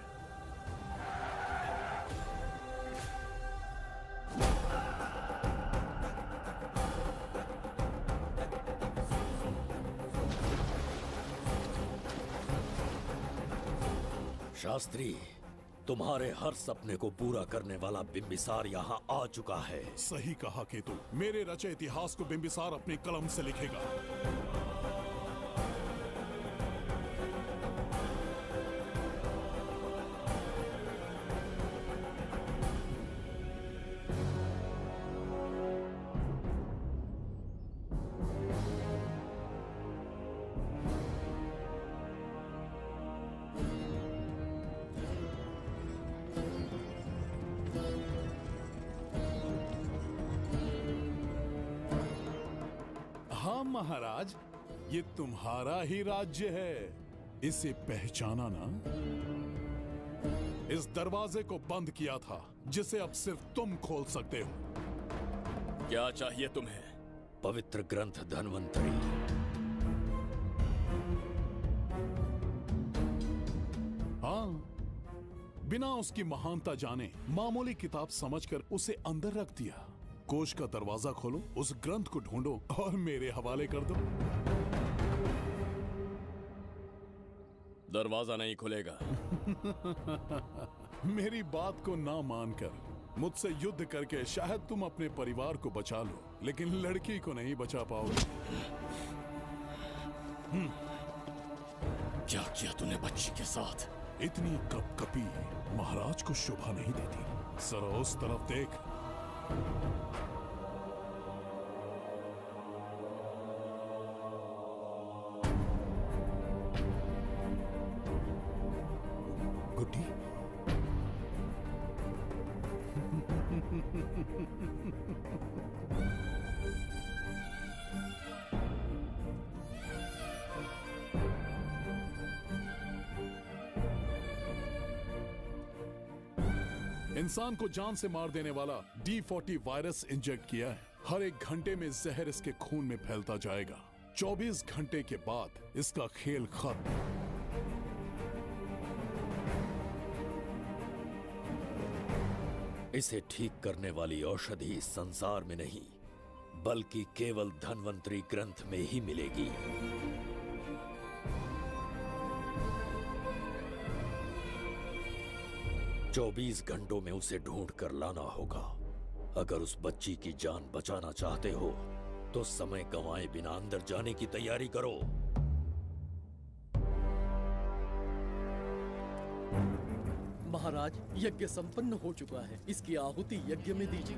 S6: शास्त्री, तुम्हारे हर सपने को पूरा करने वाला बिंबिसार यहाँ आ चुका है।
S2: सही कहा केतु। मेरे रचे इतिहास को बिंबिसार अपनी कलम से लिखेगा। महाराज, ये तुम्हारा ही राज्य है, इसे पहचाना ना? इस दरवाजे को बंद किया था जिसे अब सिर्फ तुम खोल सकते हो।
S10: क्या चाहिए तुम्हें?
S6: पवित्र ग्रंथ धन्वंतरी।
S2: हाँ, बिना उसकी महानता जाने मामूली किताब समझकर उसे अंदर रख दिया। कोष का दरवाजा खोलो, उस ग्रंथ को ढूंढो और मेरे हवाले कर दो।
S10: दरवाजा नहीं खुलेगा।
S2: मेरी बात को ना मानकर मुझसे युद्ध करके शायद तुम अपने परिवार को बचा लो, लेकिन लड़की को नहीं बचा पाओगे।
S10: क्या किया तूने बच्ची के साथ?
S2: इतनी कपकपी महाराज को शोभा नहीं देती। जरा उस तरफ देख।
S21: गुड्डी,
S2: इंसान को जान से मार देने वाला D40 वायरस इंजेक्ट किया है। हर एक घंटे में जहर इसके खून में फैलता जाएगा। 24 घंटे के बाद इसका खेल खत्म।
S6: इसे ठीक करने वाली औषधि इस संसार में नहीं, बल्कि केवल धन्वंतरी ग्रंथ में ही मिलेगी। चौबीस घंटों में उसे ढूंढ कर लाना होगा। अगर उस बच्ची की जान बचाना चाहते हो तो समय गंवाए बिना अंदर जाने की तैयारी करो।
S9: महाराज, यज्ञ संपन्न हो चुका है। इसकी आहुति यज्ञ में दीजिए।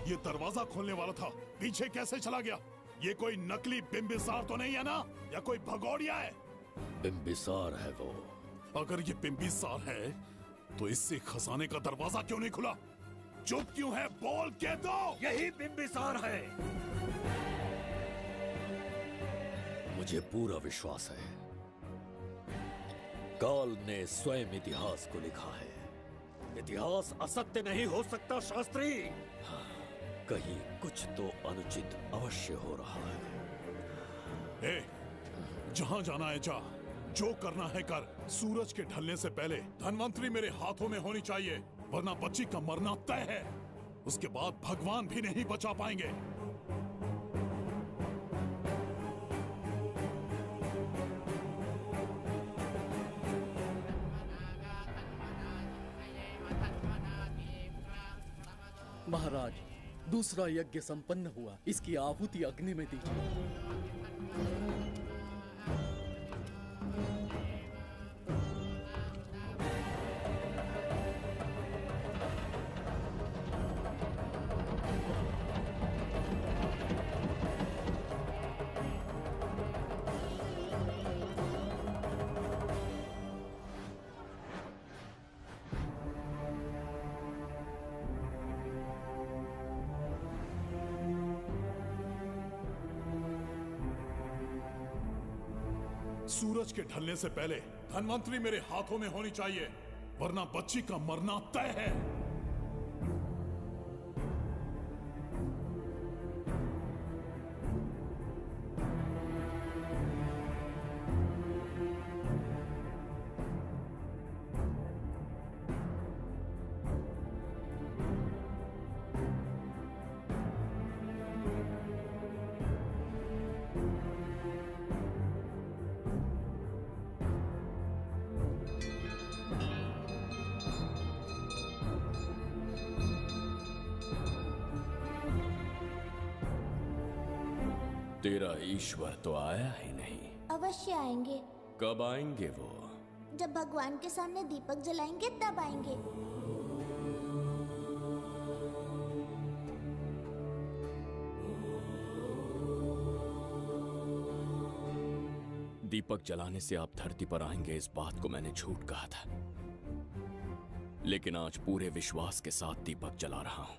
S2: ये दरवाजा खोलने वाला था, पीछे कैसे चला गया? ये कोई नकली बिम्बिसार तो नहीं है ना, या कोई भगोड़िया है?
S6: बिम्बिसार है वो।
S2: अगर ये बिम्बिसार है तो इससे खजाने का दरवाजा क्यों नहीं खुला? चुप क्यों है? बोल के दो।
S6: यही बिम्बिसार है। मुझे पूरा विश्वास है, काल ने स्वयं इतिहास को लिखा है। इतिहास असत्य नहीं हो सकता शास्त्री। हाँ, कहीं कुछ तो अनुचित अवश्य हो रहा है।
S2: ए, जहां जाना है जा, जो करना है कर। सूरज के ढलने से पहले धनवंतरी मेरे हाथों में होनी चाहिए, वरना बच्ची का मरना तय है। उसके बाद भगवान भी नहीं बचा पाएंगे।
S9: महाराज, दूसरा यज्ञ संपन्न हुआ, इसकी आहुति अग्नि में दीजिए।
S2: सूरज के ढलने से पहले धनवंतरी मेरे हाथों में होनी चाहिए, वरना बच्ची का मरना तय है।
S10: तेरा ईश्वर तो आया ही नहीं।
S15: अवश्य आएंगे।
S10: कब आएंगे वो?
S15: जब भगवान के सामने दीपक जलाएंगे तब आएंगे।
S10: दीपक जलाने से आप धरती पर आएंगे, इस बात को मैंने झूठ कहा था, लेकिन आज पूरे विश्वास के साथ दीपक जला रहा हूं।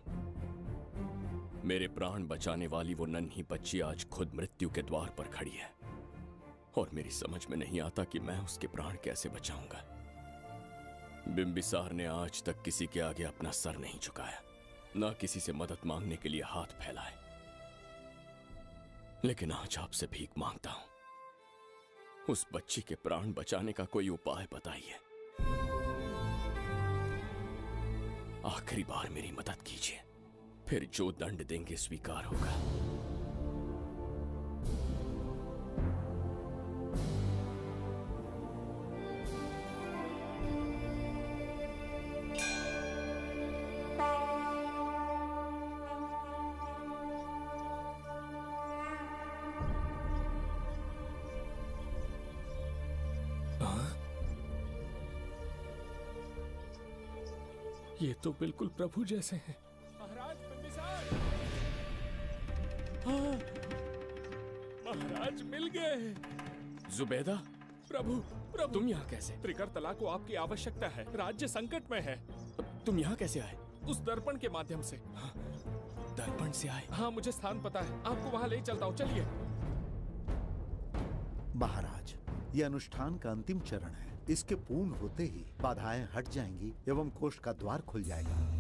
S10: मेरे प्राण बचाने वाली वो नन्ही बच्ची आज खुद मृत्यु के द्वार पर खड़ी है, और मेरी समझ में नहीं आता कि मैं उसके प्राण कैसे बचाऊंगा। बिम्बिसार ने आज तक किसी के आगे अपना सर नहीं झुकाया, ना किसी से मदद मांगने के लिए हाथ फैलाए, लेकिन आज आपसे भीख मांगता हूं। उस बच्ची के प्राण बचाने का कोई उपाय बताइए। आखिरी बार मेरी मदद कीजिए, फिर जो दंड देंगे स्वीकार होगा।
S11: ये तो बिल्कुल प्रभु जैसे हैं। महाराज बिम्बिसार! हाँ, महाराज मिल गए।
S10: जुबैदा,
S11: प्रभु, प्रभु,
S10: तुम यहाँ कैसे?
S11: त्रिकरतला को आपकी आवश्यकता है, राज्य संकट में है।
S10: तुम यहाँ कैसे आए?
S11: उस दर्पण के माध्यम से।
S10: हाँ, दर्पण से आए?
S11: हाँ, मुझे स्थान पता है, आपको वहाँ ले चलता हूँ, चलिए।
S12: महाराज, ये अनुष्ठान का अंतिम चरण है। इसके पूर्ण होते ही बाधाएं हट जाएंगी एवं कोष का द्वार खुल जाएगा।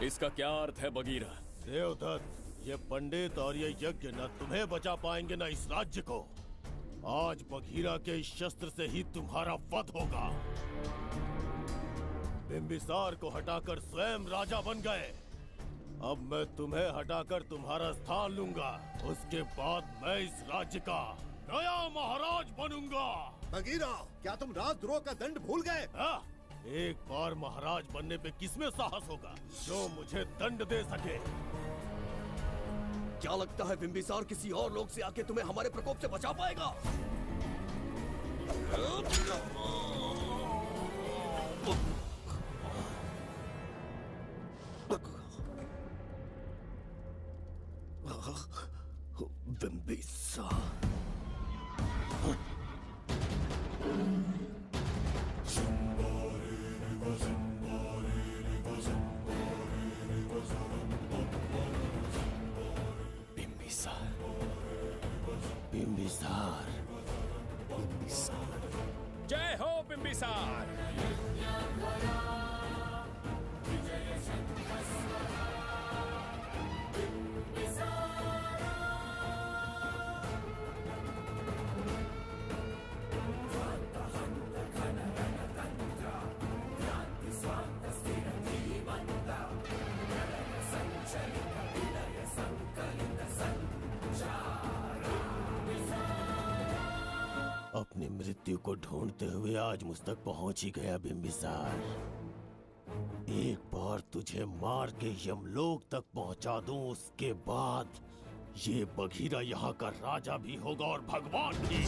S10: इसका क्या अर्थ है बगीरा?
S14: देवदत्त, ये पंडित और ये यज्ञ न तुम्हें बचा पाएंगे न इस राज्य को। आज बगीरा के इस शस्त्र से ही तुम्हारा वध होगा। बिम्बिसार को हटाकर स्वयं राजा बन गए। अब मैं तुम्हें हटाकर तुम्हारा स्थान लूंगा। उसके बाद मैं इस राज्य का नया महाराज बनूंगा।
S21: बगीरा, क्या तुम राजद्रोह का दंड भूल गए?
S14: एक बार महाराज बनने पे किसमें साहस होगा जो मुझे दंड दे सके?
S19: क्या लगता है बिम्बिसार किसी और लोग से आके तुम्हें हमारे प्रकोप से बचा पाएगा? बिम्बिसार
S10: बिम्बिसार,
S11: जय हो बिम्बिसार।
S14: अपनी मृत्यु को ढूंढते हुए आज मुझ तक पहुंच ही गया बिम्बिसार। एक बार तुझे मार के यमलोक तक पहुंचा दूं, उसके बाद ये बघीरा यहाँ का राजा भी होगा और भगवान भी।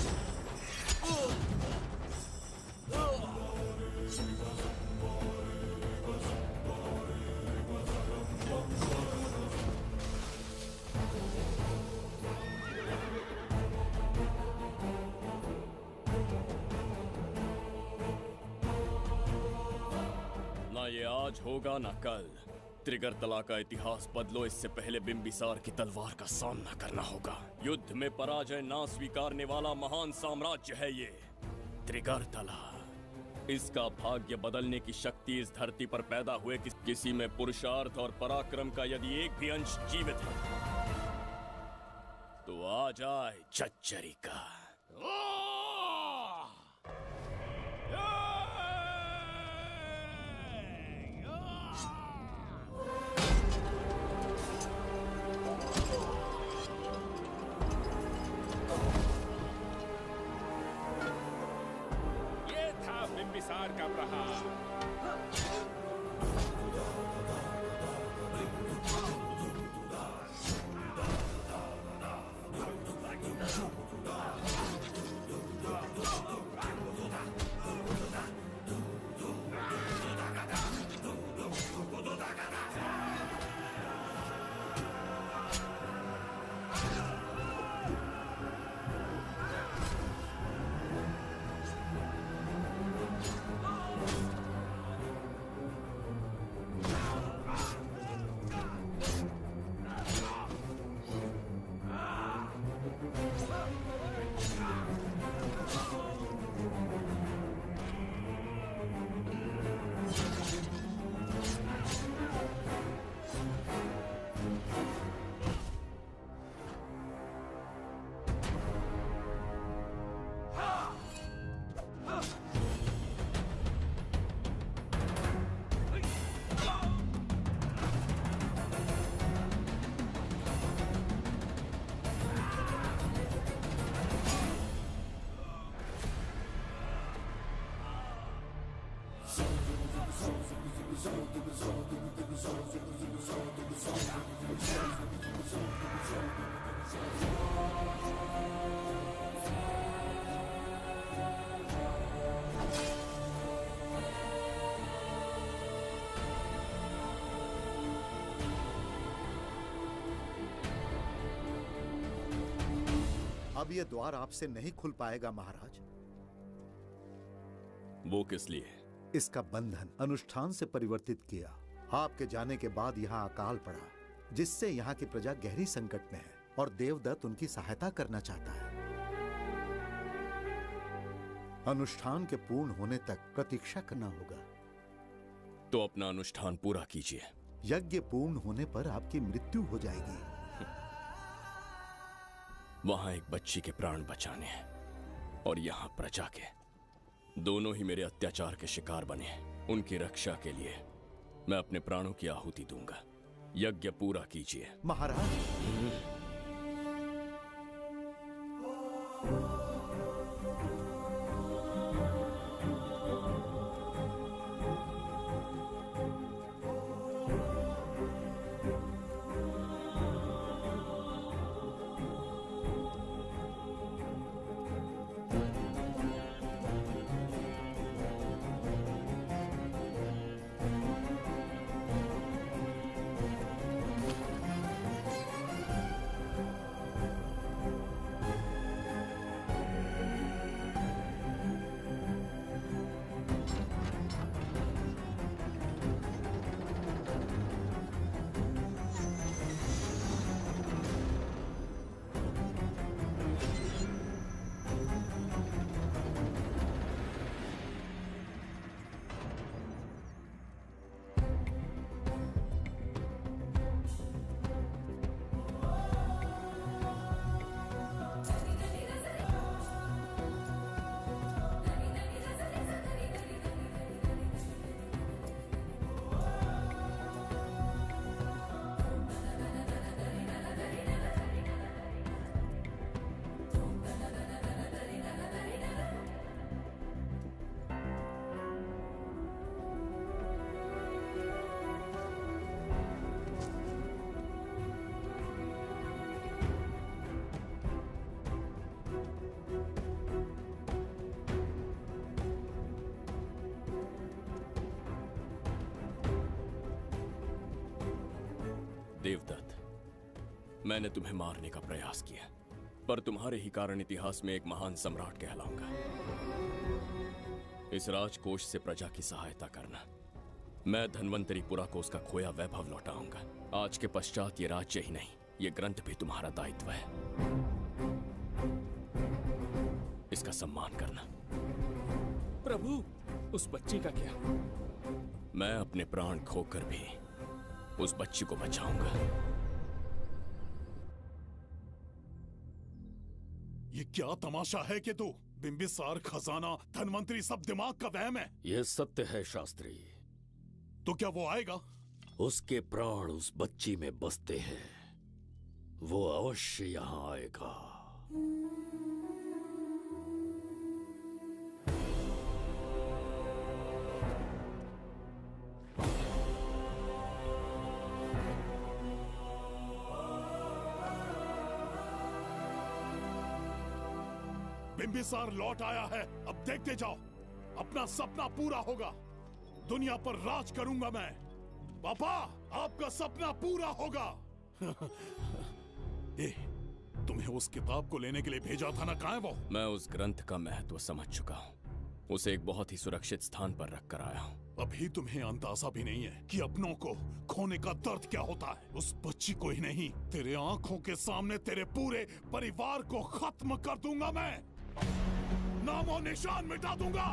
S10: ये आज होगा ना कल। त्रिगर्तला का इतिहास बदलो, इससे पहले बिम्बिसार की तलवार का सामना करना होगा। युद्ध में पराजय ना स्वीकारने वाला महान साम्राज्य है ये त्रिगर्तला। इसका भाग्य बदलने की शक्ति इस धरती पर पैदा हुए किसी में पुरुषार्थ और पराक्रम का यदि एक भी अंश जीवित है तो आ जाए चच्चरी का।
S11: बिम्बिसार का प्रहार।
S12: अब ये द्वार आपसे नहीं खुल पाएगा महाराज।
S10: वो किस लिए?
S12: इसका बंधन अनुष्ठान से परिवर्तित किया। आपके जाने के बाद यहाँ अकाल पड़ा, जिससे यहाँ की प्रजा गहरी संकट में है और देवदत्त उनकी सहायता करना चाहता है। अनुष्ठान के पूर्ण होने तक प्रतीक्षा करना होगा।
S10: तो अपना अनुष्ठान पूरा कीजिए।
S12: यज्ञ पूर्ण होने पर आपकी मृत्यु हो जाएगी।
S10: वहां एक बच्ची के प्राण बचाने हैं और यहाँ प्रजा के, दोनों ही मेरे अत्याचार के शिकार बने हैं। उनकी रक्षा के लिए मैं अपने प्राणों की आहुति दूंगा। यज्ञ पूरा कीजिए।
S12: महाराज
S10: देवदत्त, मैंने तुम्हें मारने का प्रयास किया, पर तुम्हारे ही कारण इतिहास में एक महान सम्राट कहलाऊंगा। इस राजकोष से प्रजा की सहायता करना। मैं धन्वंतरीपुरा को उसका खोया वैभव लौटाऊंगा। आज के पश्चात ये राज्य ही नहीं, ये ग्रंथ भी तुम्हारा दायित्व है। इसका सम्मान करना।
S11: प्रभु, उस बच्ची का क्या?
S10: मैं अपने प्राण खोकर भी उस बच्ची को बचाऊंगा।
S2: ये क्या तमाशा है कि तू बिंबिसार, खजाना, धनवंतरी सब दिमाग का वहम है।
S6: यह सत्य है शास्त्री।
S2: तो क्या वो आएगा?
S6: उसके प्राण उस बच्ची में बसते हैं। वो अवश्य यहाँ आएगा।
S2: बिंबिसार लौट आया है। अब देखते जाओ, अपना सपना पूरा होगा। दुनिया पर राज करूंगा मैं। पापा, आपका सपना पूरा होगा। ए, तुम्हें उस किताब को लेने के लिए भेजा था ना, कहाँ है वो?
S10: मैं उस ग्रंथ का महत्व समझ चुका हूँ। उसे एक बहुत ही सुरक्षित स्थान पर रख कर आया हूँ।
S2: अभी तुम्हें अंदाजा भी नहीं है कि अपनों को खोने का दर्द क्या होता है। उस बच्ची को ही नहीं, तेरे आंखों के सामने तेरे पूरे परिवार को खत्म कर दूंगा मैं। नामो निशान मिटा दूंगा।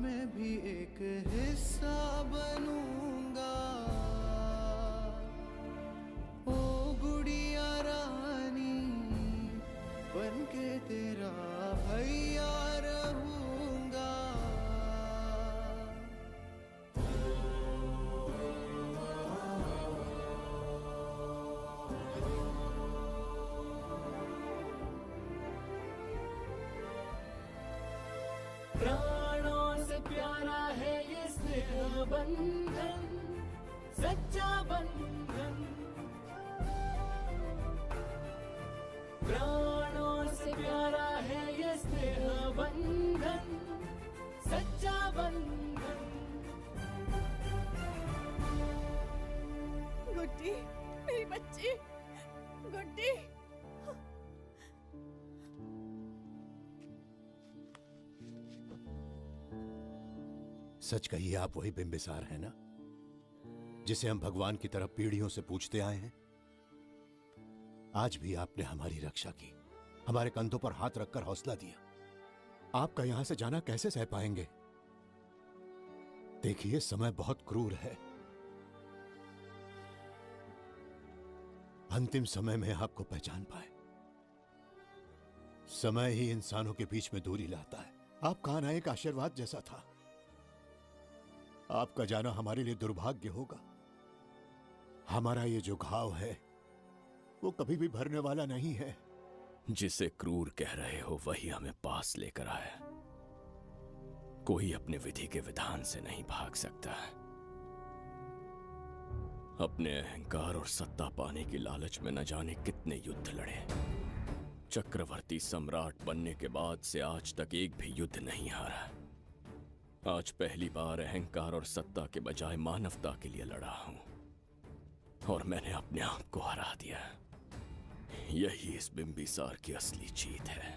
S1: मैं भी एक हिस्सा बनूंगा। ओ गुड़िया रानी बन के तेरा भैया रहूंगा।
S22: प्राणों से प्यारा है ये स्नेह बंधन, सच्चा बंधन। प्राणों से प्यारा है ये स्नेह बंधन, सच्चा बंधन।
S23: गुड्डी, मेरी बच्ची, गुड्डी।
S21: सच कहिए, आप वही बिंबिसार हैं ना, जिसे हम भगवान की तरफ पीढ़ियों से पूछते आए हैं? आज भी आपने हमारी रक्षा की, हमारे कंधों पर हाथ रखकर हौसला दिया। आपका यहां से जाना कैसे सह पाएंगे? देखिए, समय बहुत क्रूर है। अंतिम समय में आपको पहचान पाए। समय ही इंसानों के बीच में दूरी लाता है। आपका आना एक आशीर्वाद जैसा था। आपका जाना हमारे लिए दुर्भाग्य होगा। हमारा ये जो घाव है वो कभी भी भरने वाला नहीं है।
S10: जिसे क्रूर कह रहे हो वही हमें पास लेकर आया। कोई अपने विधि के विधान से नहीं भाग सकता। अपने अहंकार और सत्ता पाने की लालच में न जाने कितने युद्ध लड़े। चक्रवर्ती सम्राट बनने के बाद से आज तक एक भी युद्ध नहीं हारा। आज पहली बार अहंकार और सत्ता के बजाय मानवता के लिए लड़ा हूं, और मैंने अपने आप को हरा दिया। यही इस बिंबिसार की असली जीत है।